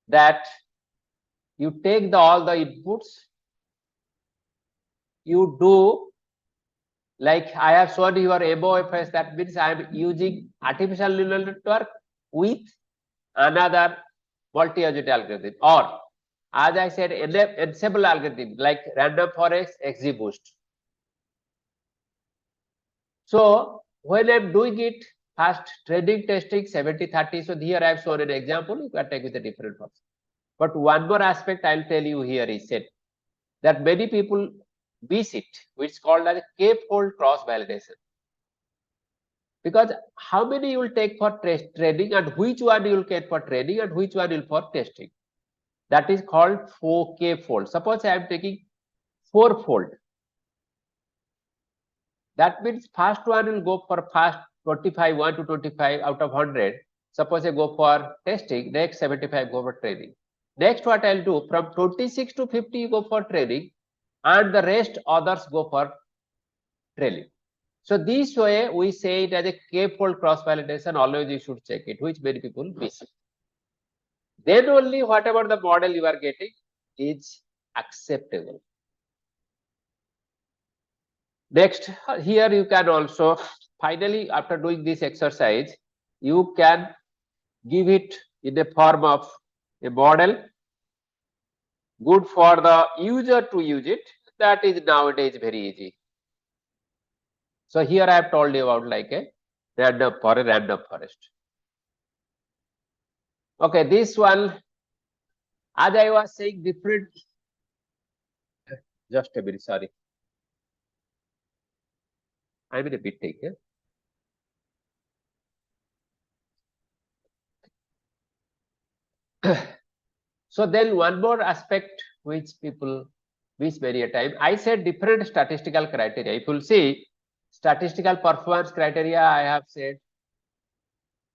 that you take all the inputs, you do, like I have shown you your MOFS, that means I am using artificial neural network with another multi-object algorithm, or as I said, ensemble algorithm like random forest XGBoost. So when I'm doing it, first training testing 70-30. So here I have shown an example, you can take with a different person. But one more aspect I'll tell you here is said that many people miss it, which is called as k-fold cross validation. Because how many you will take for training and which one you will get for training and which one you will for testing. That is called 4k-fold. Suppose I am taking 4-fold. That means first one will go for first 25, 1 to 25 out of 100. Suppose I go for testing, next 75 go for training. Next what I'll do, from 26 to 50 go for training and the rest others go for training. So this way we say it as a k-fold cross validation, always you should check it, which many people miss. Then only whatever the model you are getting is acceptable. Next, here you can also, finally, after doing this exercise, you can give it in the form of a model, good for the user to use it. That is nowadays very easy. So here I have told you about like a random forest. Okay, this one, as I was saying, different. Just a minute, sorry. I'm in a bit take here. So then one more aspect which people miss many a time. I said different statistical criteria. If you see statistical performance criteria, I have said,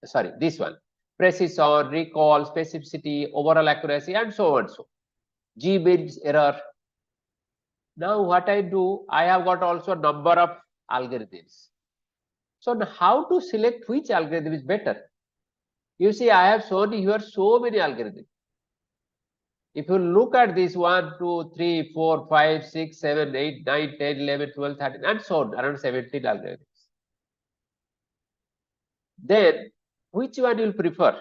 sorry, this one, precision, recall, specificity, overall accuracy, and so on. So G means error. Now what I do, I have got also a number of algorithms. So how to select which algorithm is better? You see, I have shown here so many algorithms. If you look at this 1, 2, 3, 4, 5, 6, 7, 8, 9, 10, 11, 12, 13, and so on, around 17 algorithms. Then, which one you will prefer?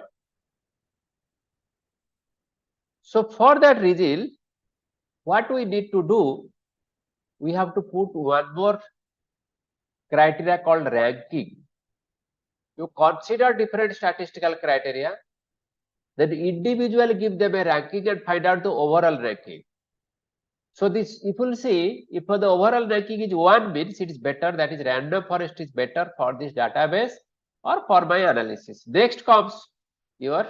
So, for that reason, what we need to do, we have to put one more criteria called ranking. You consider different statistical criteria, then individually give them a ranking and find out the overall ranking. So this, if you see, if the overall ranking is 1 means it is better, that is random forest is better for this database or for my analysis. Next comes your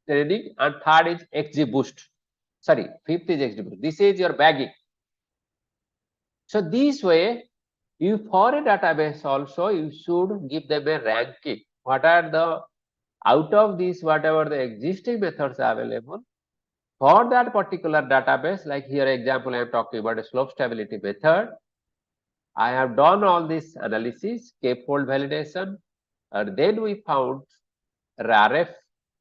training and third is XGBoost. Sorry, fifth is XGBoost. This is your bagging. So this way, you for a database also, you should give them a ranking. What are the, out of these, whatever the existing methods are available, for that particular database, like here example I am talking about a slope stability method, I have done all this analysis, k-fold validation, and then we found RAREF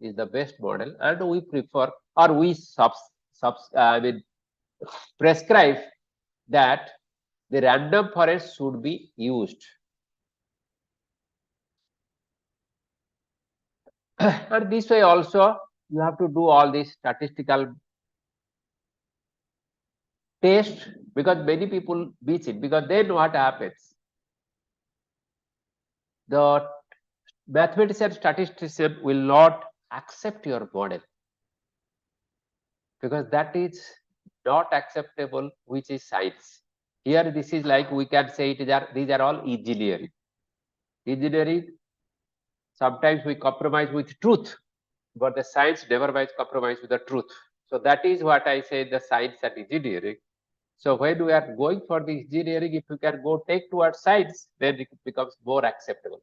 is the best model, and we prefer or we prescribe that the random forest should be used. And this way also you have to do all these statistical test, because many people beat it, because then what happens, the mathematician statistician will not accept your model because that is not acceptable, which is science. Here this is like we can say these are all engineering. Engineering, sometimes we compromise with truth, but the science never might compromise with the truth. So that is what I say, the science and engineering. So when we are going for the engineering, if you can go take towards science, then it becomes more acceptable.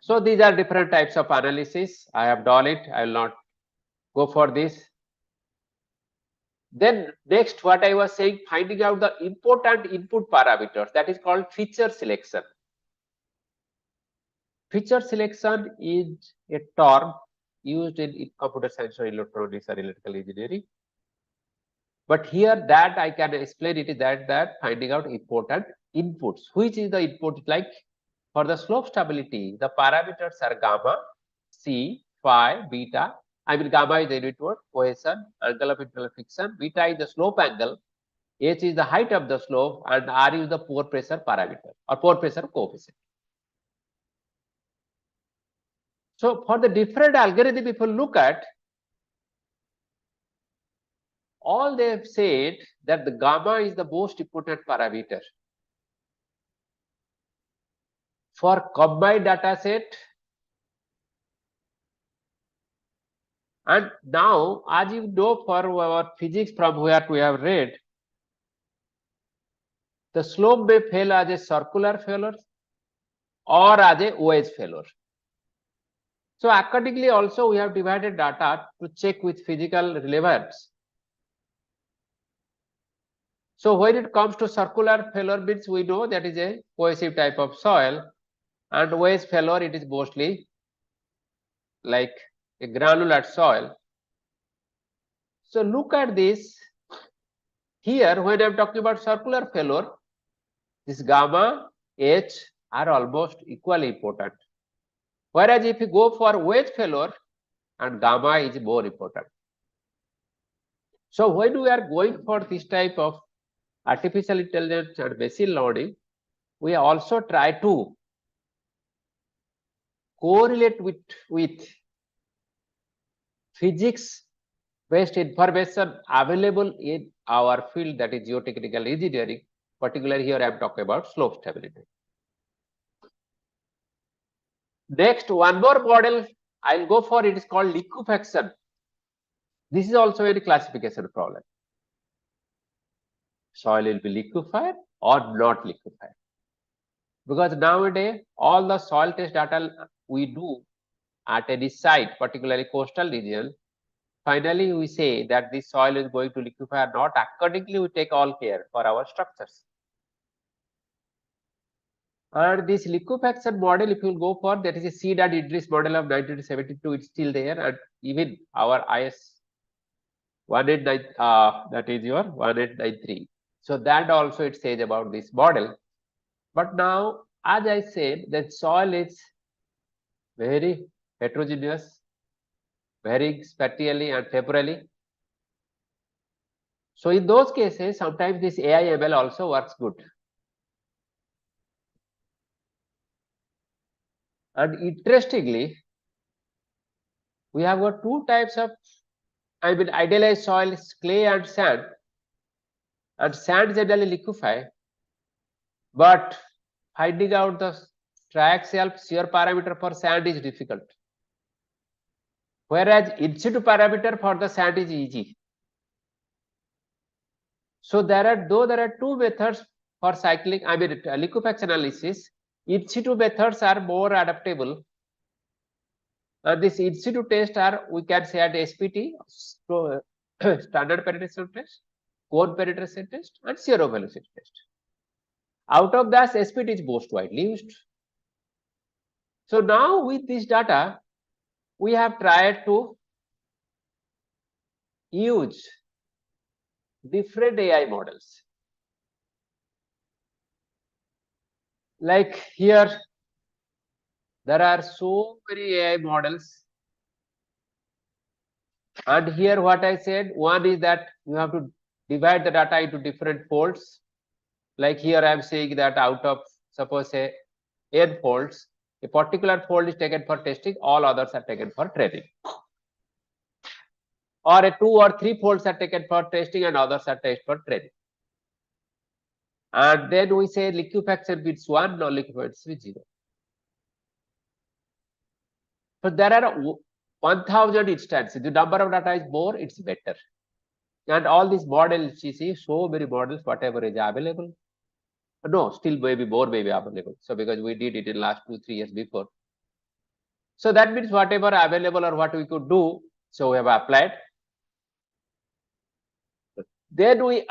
So these are different types of analysis. I have done it. I will not go for this. Then next, what I was saying, finding out the important input parameters, that is called feature selection. Feature selection is a term used in computer science or electronics or electrical engineering. But here that I can explain it is that finding out important inputs. Which is the input? Like for the slope stability, the parameters are gamma, C, phi, beta. I mean, gamma is the unit word, cohesion, angle of internal friction, beta is the slope angle, H is the height of the slope, and R is the pore pressure parameter or pore pressure coefficient. So for the different algorithm, if you look at, all they've said that the gamma is the most important parameter. For combined data set, and now as you know for our physics from where we have read, the slope may fail as a circular failure or as a wedge failure. So accordingly also we have divided data to check with physical relevance. So when it comes to circular failure means we know that is a cohesive type of soil, and wedge failure it is mostly like a granular soil. So look at this. Here when I am talking about circular failure, this gamma, H are almost equally important. Whereas if you go for wedge failure, and gamma is more important. So when we are going for this type of artificial intelligence and machine learning, we also try to correlate with physics based information available in our field, that is geotechnical engineering. Particularly here I am talking about slope stability. Next, one more model I'll go for, it is called liquefaction. This is also a classification problem. Soil will be liquefied or not liquefied. Because nowadays all the soil test data we do at any site, particularly coastal region, finally we say that this soil is going to liquefy or not. Accordingly, we take all care for our structures. And this liquefaction model, if you will go for, that is a Seed and Idris model of 1972, it's still there, and even our IS 189, that is your 1893. So that also it says about this model. But now, as I said, the soil is very heterogeneous, varying spatially and temporally. So in those cases, sometimes this AI/ML also works good. And interestingly, we have got two types of, idealized soils, clay and sand. And sand generally liquefy, but finding out the triaxial shear parameter for sand is difficult. Whereas in situ parameter for the sand is easy. So there are two methods for cycling, liquefaction analysis. In situ methods are more adaptable. And this in situ test are, we can say at SPT, so, standard penetration test, cone penetration test, and zero velocity test. Out of that, SPT is most widely used. So now with this data, we have tried to use different AI models. Like here, there are so many AI models. And here what I said, one is that you have to divide the data into different folds. Like here I am saying that out of, suppose say, n folds, a particular fold is taken for testing, all others are taken for training. Or a 2 or 3 folds are taken for testing and others are tested for training. And then we say liquefaction means 1 or liquefaction means 0. So there are 1000 instances. The number of data is more, it's better. And all these models, you see, so many models, whatever is available. No, still maybe more may be available. So because we did it in last 2-3 years before. So that means whatever available or what we could do, so we have applied. Then we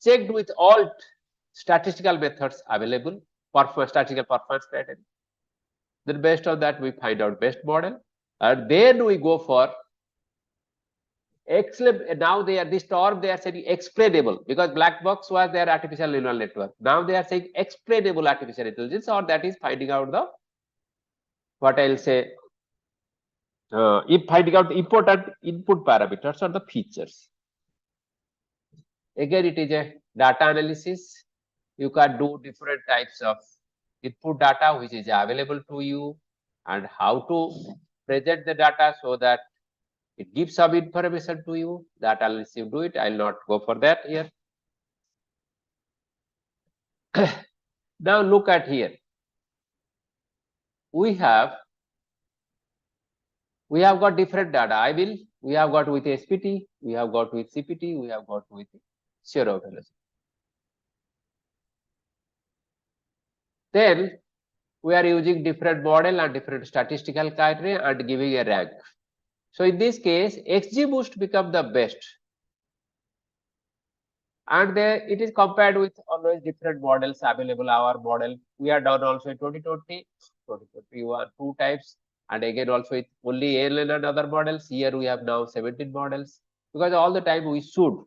checked with all statistical methods available for statistical performance criteria. Then based on that, we find out best model, and then we go for now this term they are saying explainable, because black box was their artificial neural network. Now they are saying explainable artificial intelligence, or that is finding out the, what I'll say, if finding out the important input parameters or the features. Again, it is a data analysis. You can do different types of input data which is available to you, and how to present the data so that It gives some information to you that unless you do it, I'll not go for that here. Now look at here. We have got different data. We have got with SPT, we have got with CPT, we have got with zero velocity. Then we are using different model and different statistical criteria and giving a rank. So in this case, XGBoost become the best. And there it is compared with always different models available. Our model we are done also in 2020, 2021, 2 types, and again also with only ALN and other models. Here we have now 17 models, because all the time we should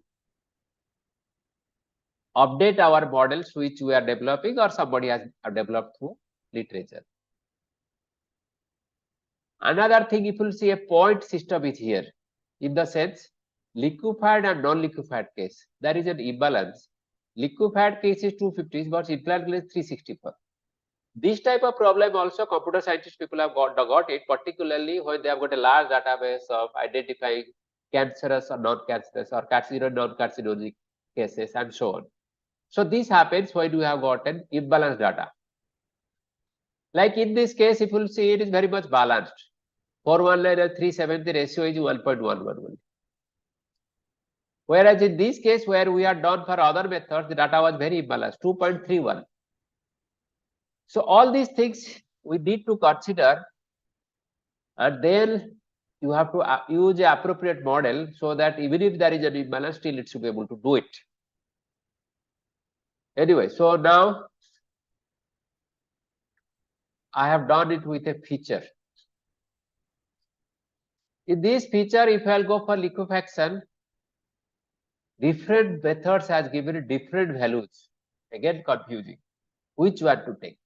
update our models which we are developing or somebody has developed through literature. Another thing, if you see a point system is here, in the sense liquefied and non-liquefied case, there is an imbalance. Liquefied case is 250, but inclined case is 364. This type of problem also computer scientist people have got it, particularly when they have got a large database of identifying cancerous or non-cancerous or carcinogenic, non-carcinogenic cases and so on. So this happens when you have got an imbalanced data. Like in this case, if you see, it is very much balanced. 419 and 370 ratio is 1.111. Whereas in this case, where we are done for other methods, the data was very imbalanced, 2.31. So all these things we need to consider, and then you have to use an appropriate model so that even if there is an imbalance, still it should be able to do it. Anyway, so now I have done it with a feature. In this feature, if I'll go for liquefaction, different methods has given different values. Again, confusing. Which one to take?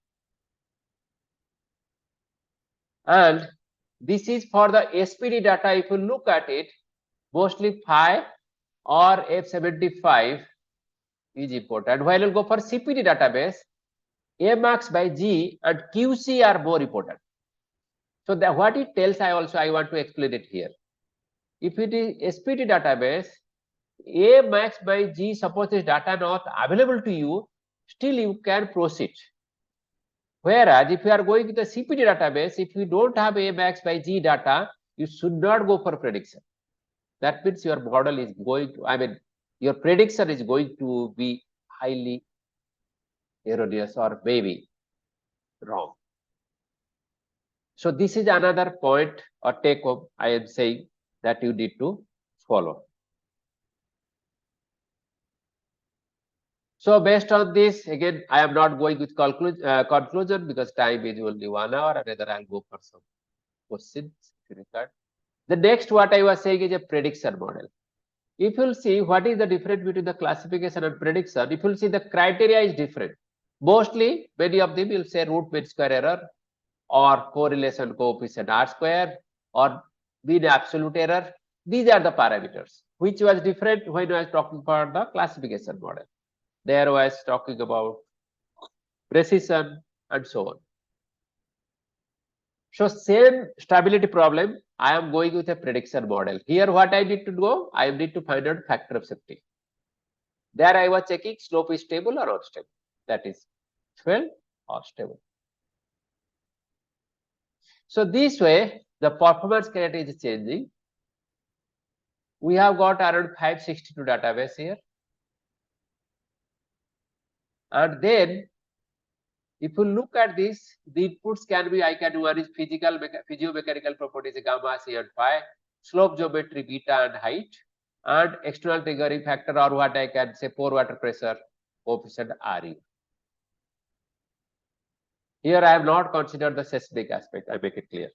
And this is for the SPD data. If you look at it, mostly phi or F75 is important. While you'll go for CPT database, Amax by G and QC are more important. So that what it tells, I want to explain it here. If it is SPD database, Amax by G, suppose this data not available to you, still you can proceed. Whereas if you are going with the CPT database, if you don't have Amax by G data, you should not go for prediction. That means your model is going to, your prediction is going to be highly erroneous or maybe wrong. So this is another point or take home I am saying that you need to follow. So based on this, again, I am not going with conclusion because time is only 1 hour, and rather I'll go for some questions. The next what I was saying is a prediction model. If you'll see what is the difference between the classification and prediction, if you'll see the criteria is different. Mostly, many of them will say root mean square error or correlation coefficient R square or mean absolute error. These are the parameters, which was different when I was talking about the classification model. There was talking about precision and so on. So same stability problem, I am going with a prediction model. Here what I need to do, I need to find out factor of safety. There I was checking slope is stable or unstable. That is 12 or stable. So this way, the performance criteria is changing. We have got around 562 database here. And then if you look at this, the inputs can be, one is physiomechanical properties, gamma, C and phi, slope geometry, beta and height, and external triggering factor, or what I can say pore water pressure coefficient RE. Here I have not considered the seismic aspect, I make it clear.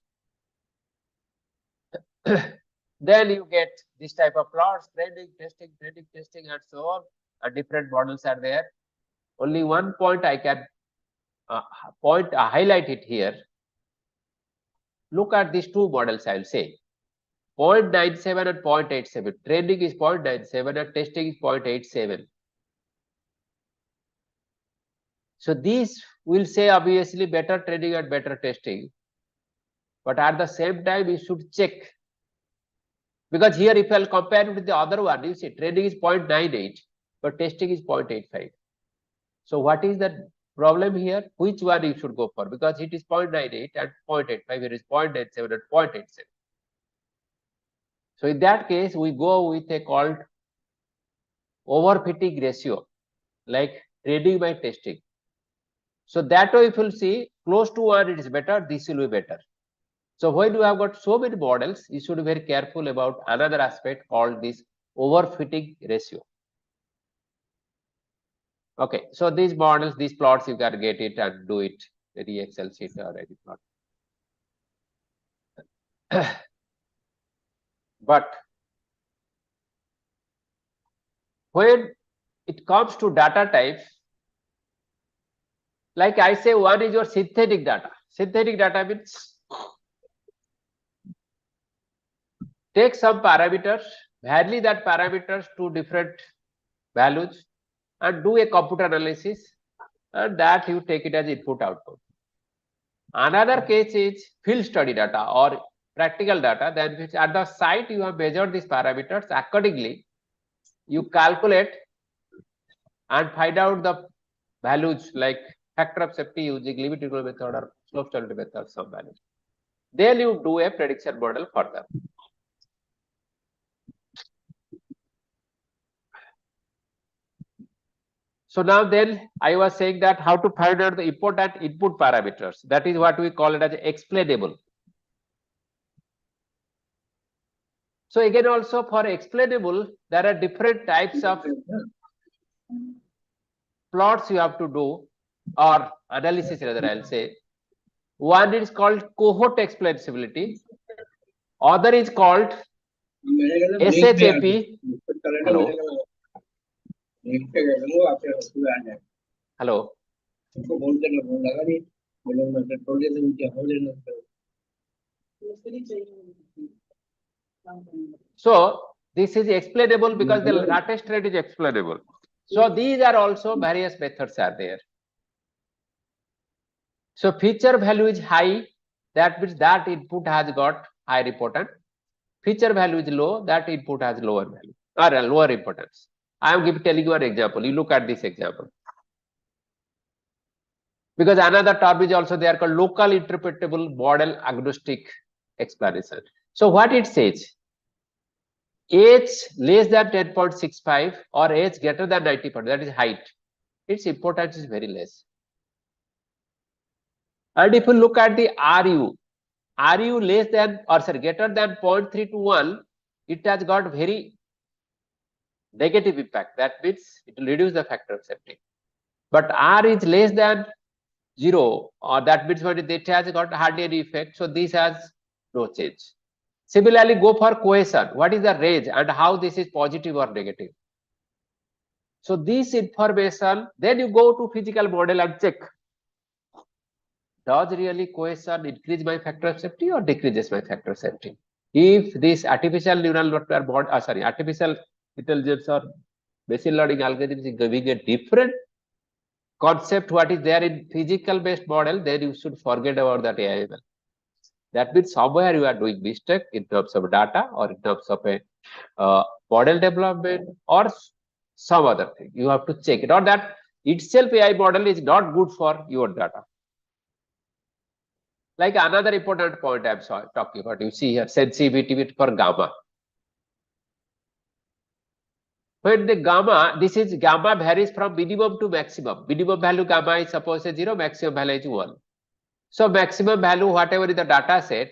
Then you get this type of plots, trending, testing, and so on, and different models are there. Only one point I can highlight it here. Look at these two models, I will say. 0.97 and 0.87. Trending is 0.97 and testing is 0.87. So these will say obviously better trending and better testing. But at the same time, we should check Because here if I'll compare it with the other one, you see training is 0.98, but testing is 0.85. So what is the problem here? Which one you should go for? Because it is 0.98 and 0.85, here is 0.97 and 0.87. So in that case, we go with a called overfitting ratio, like training by testing. So that way, if you see close to 1, it is better, this will be better. So when you have got so many models, you should be very careful about another aspect called this overfitting ratio. Okay, so these models, these plots, you can get it and do it any Excel sheet or any plot. But when it comes to data types, like I say, one is your synthetic data. Synthetic data means take some parameters, vary that parameters to different values, and do a computer analysis, and that you take it as input output. Another case is field study data or practical data, then which at the site you have measured these parameters accordingly, you calculate and find out the values like factor of safety using limit equal method or slope stability method, some values. Then you do a prediction model further. So now then I was saying that how to find out the important input parameters. That is what we call it as explainable. So again also for explainable, there are different types of plots you have to do, or analysis rather I'll say. One is called cohort explainability. Other is called SHAP. Hello. Hello. So this is explainable because the latest trend is explainable. So these are also various methods are there. So feature value is high, that means that input has got higher importance. Feature value is low, that input has lower value or lower importance. I am telling you an example. You look at this example. Because another term is also there called local interpretable model agnostic explanation. So what it says, age less than 10.65 or age greater than 90%, that is height, its importance is very less. And if you look at the RU less than or sorry greater than 0.3 to 1, it has got very negative impact. That means it will reduce the factor of safety. But R is less than 0, or that means when it has got hardly any effect. So this has no change. Similarly, go for cohesion. What is the range and how this is positive or negative? So this information, then you go to physical model and check. Does really cohesion increase my factor of safety or decreases my factor of safety? If this artificial neural network artificial intelligence or machine learning algorithm is giving a different concept what is there in physical based model, then you should forget about that AI/ML. That means somewhere you are doing mistake in terms of data or in terms of a model development or some other thing. You have to check it. Or that itself AI model is not good for your data. Like another important point I'm talking about, you see here sensitivity for gamma. When the gamma, this is gamma varies from minimum to maximum. Minimum value gamma is suppose 0, maximum value is 1. So maximum value, whatever is the data set,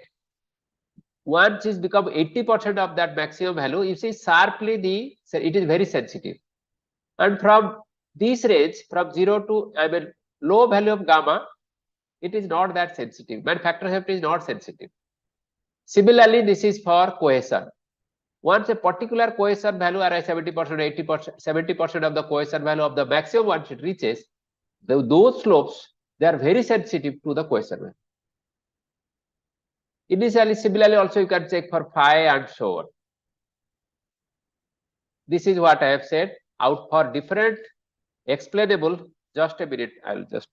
once is become 80% of that maximum value, you see sharply it is very sensitive. And from this range, from 0 to low value of gamma, it is not that sensitive. But factor safety is not sensitive. Similarly, this is for cohesion. Once a particular cohesion value are 70%, 80%, 70% of the cohesion value of the maximum once it reaches, those slopes, they are very sensitive to the cohesion value. Initially, similarly, also you can check for phi and so on. This is what I have said. Out for different explainable. Just a minute, I'll just.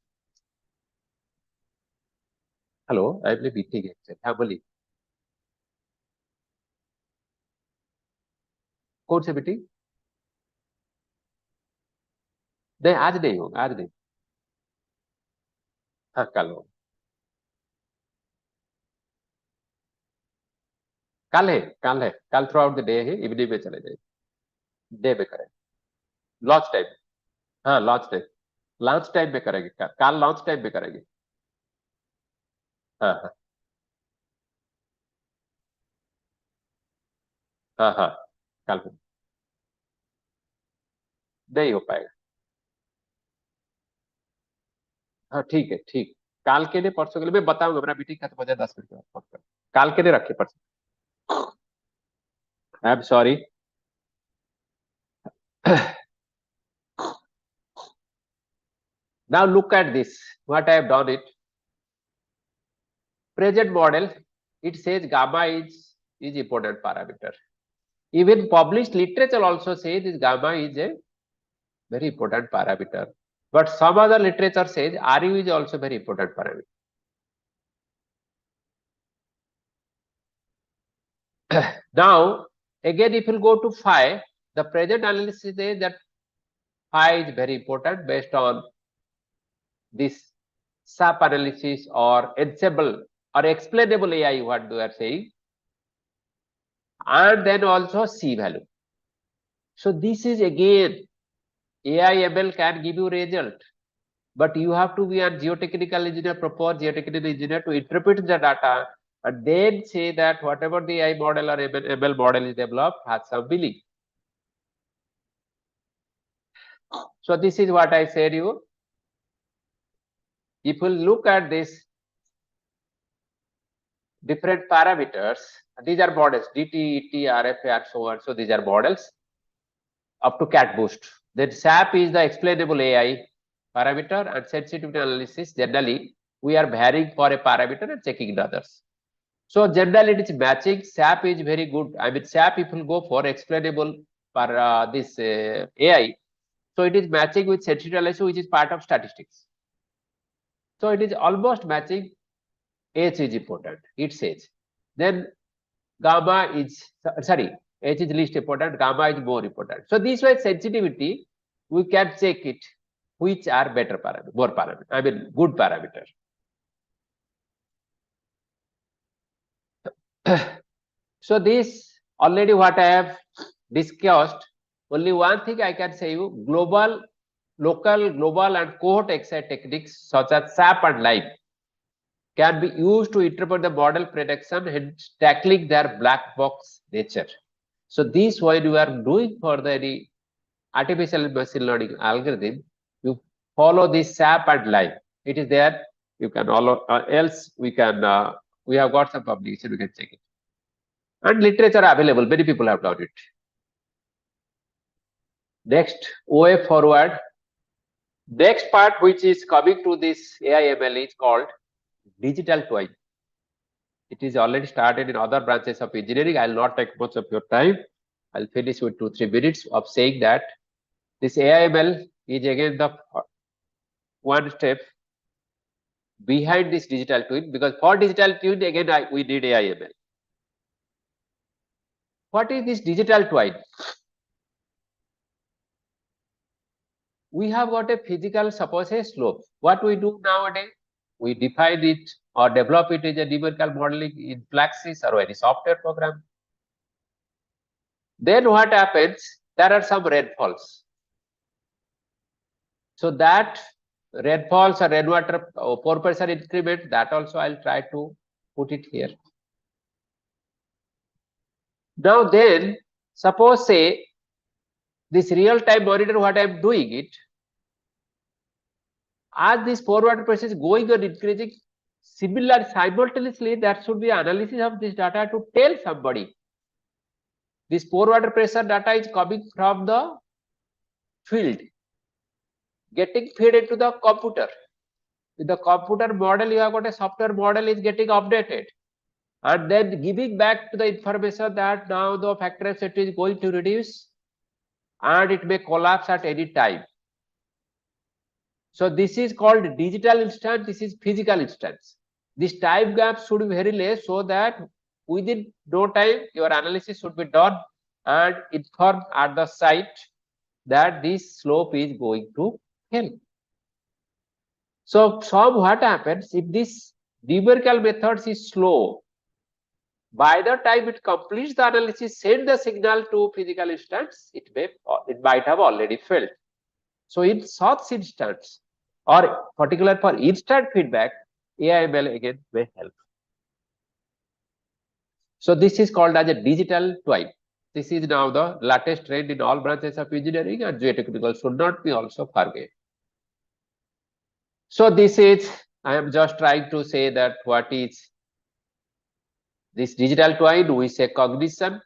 Hello, I'm meeting actually. कौन सी meeting? नहीं आज नहीं होगा, आज नहीं, हाँ कल होगा, कल थ्रू आउट द डे है, इवनिंग में चले जाएंगे, डे में करेंगे, लॉन्च टाइम, हाँ लॉन्च टाइम में करेंगे, कल लॉन्च टाइम में करेंगे, हाँ हाँ हाँ हाँ कल नहीं हो पाएगा, हाँ ठीक है, ठीक, काल के लिए परसों के लिए मैं बताऊंगा, मेरा मीटिंग खत्म हो जाए 10 मिनट के बाद फोन कर, काल के लिए रखिए परसों, I am sorry. Now look at this, what I have done it. Present model, it says gamma is important parameter. Even published literature also says this gamma is a very important parameter. But some other literature says RU is also very important parameter. Now, again, if you go to phi, the present analysis says that phi is very important based on this SAP analysis or ensemble or explainable AI, what they are saying, and then also C value. So this is again, AI/ML can give you result, but you have to be a geotechnical engineer, proper geotechnical engineer to interpret the data and then say that whatever the AI model or ML model is developed has some meaning. So this is what I said you. If you look at this different parameters, these are models, DT, ET, RFA, and so on. So these are models up to cat boost. Then SAP is the explainable AI parameter, and sensitivity analysis generally we are varying for a parameter and checking the others. So generally it is matching. SAP is very good. I mean SAP if you go for explainable for this AI, so it is matching with sensitivity analysis, which is part of statistics. So it is almost matching. H is important, it says. Then gamma is, sorry, H is least important, gamma is more important. So this way sensitivity, we can check it, which are better parameter, more parameter, I mean good parameter. So this already what I have discussed, only one thing I can say you, global, local, global and cohort excite techniques such as SAP and LIME can be used to interpret the model prediction and tackling their black box nature. So this when you are doing for the artificial machine learning algorithm, you follow this SAP and LIME. It is there. You can follow. Else we can. We have got some publication. We can check it. And literature available. Many people have done it. Next, way forward. Next part which is coming to this AI/ML is called digital twin. It is already started in other branches of engineering. I'll not take much of your time. I'll finish with 2-3 minutes of saying that this AI/ML is again the one step behind this digital twin, because for digital twin again we need AI/ML. What is this digital twin? We have got a physical, suppose a slope. What we do nowadays, we define it or develop it as a numerical modeling in Flaxis or any software program. Then what happens? There are some rainfalls. So that rainfalls or rainwater pore pressure increment, that also I'll try to put it here. Now then, suppose say this real-time monitor, what I'm doing it, as this pore water pressure is going on increasing, similar simultaneously there should be analysis of this data to tell somebody this pore water pressure data is coming from the field, getting fed into the computer. With the computer model, you have got a software model is getting updated, and then giving back to the information that now the factor of safety is going to reduce and it may collapse at any time. So this is called digital instance, this is physical instance. This time gap should be very less so that within no time your analysis should be done and inform at the site that this slope is going to hell. So what happens if this numerical methods is slow? By the time it completes the analysis, send the signal to physical instance, it might have already failed. So in such instance, or particular for instant feedback, AI/ML again may help. So this is called as a digital twin. This is now the latest trend in all branches of engineering, and geotechnical should not be also forget. So this is, I am just trying to say that what is this digital twin. We say cognition.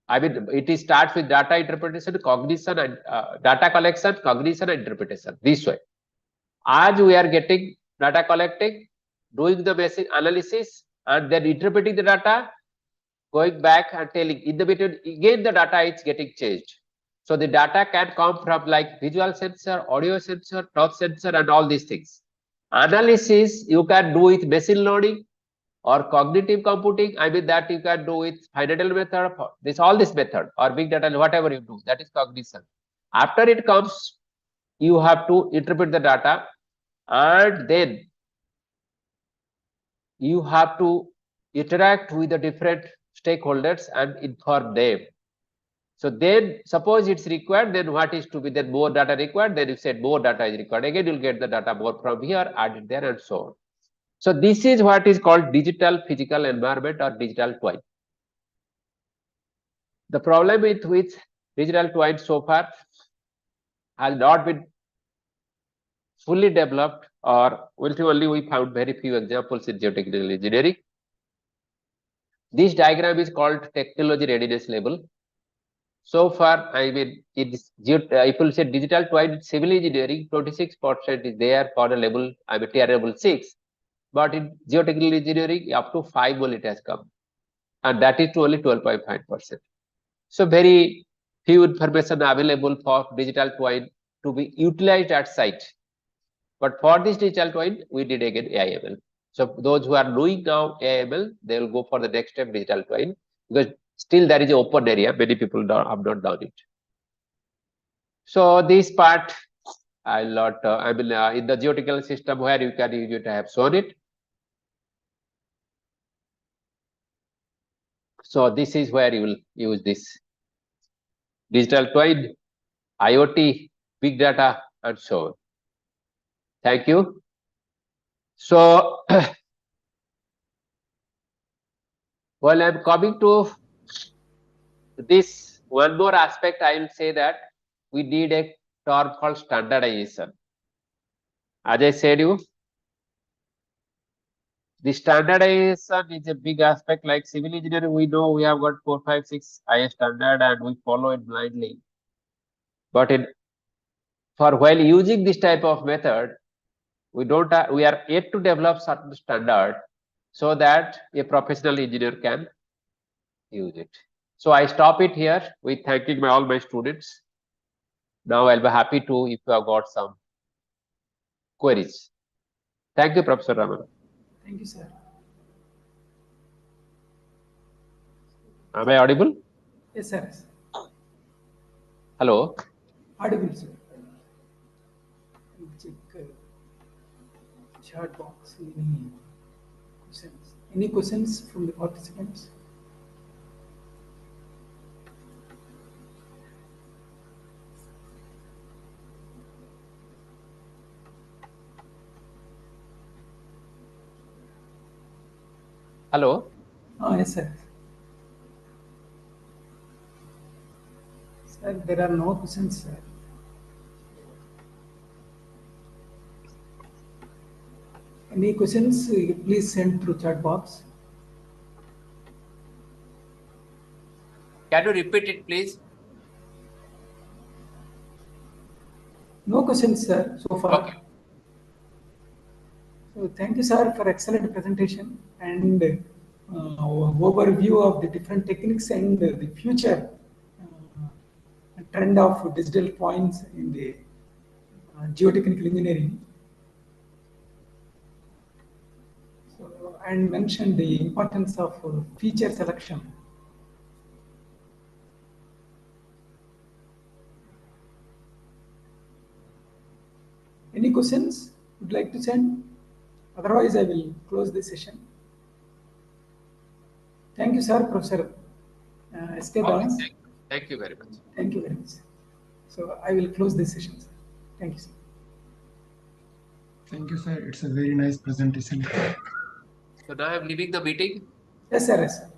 I mean, it starts with data interpretation, cognition, and data collection, cognition, and interpretation. This way, as we are getting data collecting, doing the basic analysis, and then interpreting the data, going back and telling in the between, again the data is getting changed. So the data can come from like visual sensor, audio sensor, touch sensor, and all these things. Analysis you can do with machine learning or cognitive computing. I mean that you can do with finite method, all this method, or big data, whatever you do, that is cognition. After it comes, you have to interpret the data, and then you have to interact with the different stakeholders and inform them. So then suppose it's required, then what is to be, then more data required, then you said more data is required, again you'll get the data more from here, add it there, and so on. So this is what is called digital physical environment or digital twin. The problem with digital twin so far has not been fully developed, or ultimately we found very few examples in geotechnical engineering. This diagram is called technology readiness level. So far, I mean, if you say digital twin civil engineering, 26% is there for the level, I mean, tier level 6. But in geotechnical engineering, up to 5 only it has come. And that is to only 12.5%. So very few information available for digital twin to be utilized at site. But for this digital twin, we did again AI/ML. So those who are doing now AI/ML, they will go for the next step digital twin, because still there is an open area. Many people have not done it. So this part, I'll not. I mean, in the geotechnical system where you can use it, I have shown it. So this is where you will use this digital twin, IoT, big data, and so on. Thank you. So, well, I'm coming to this one more aspect. I will say that we need a term called standardization. As I said you, the standardization is a big aspect. Like civil engineering, we know we have got 4, 5, 6 IS standard and we follow it blindly. But for while using this type of method, we are yet to develop certain standard so that a professional engineer can use it. So I stop it here with thanking all my students. Now I'll be happy to if you have got some queries. Thank you, Professor Raman. Thank you, sir. Am I audible? Yes, sir. Hello. Audible, sir. Check chat box. Any questions? Any questions from the participants? Hello. Yes, sir. Sir, there are no questions, sir. Any questions? Please send through chat box. Can you repeat it, please? No questions, sir, so far. Okay. So thank you, sir, for excellent presentation and overview of the different techniques and the future trend of digital points in the geotechnical engineering. So, and mentioned the importance of feature selection. Any questions you'd like to send? Otherwise, I will close this session. Thank you, sir, Professor S.K. Dance. Thank you very much. Thank you very much. So I will close this session, sir. Thank you, sir. Thank you, sir. It's a very nice presentation. So now I'm leaving the meeting. Yes, sir. Yes, sir.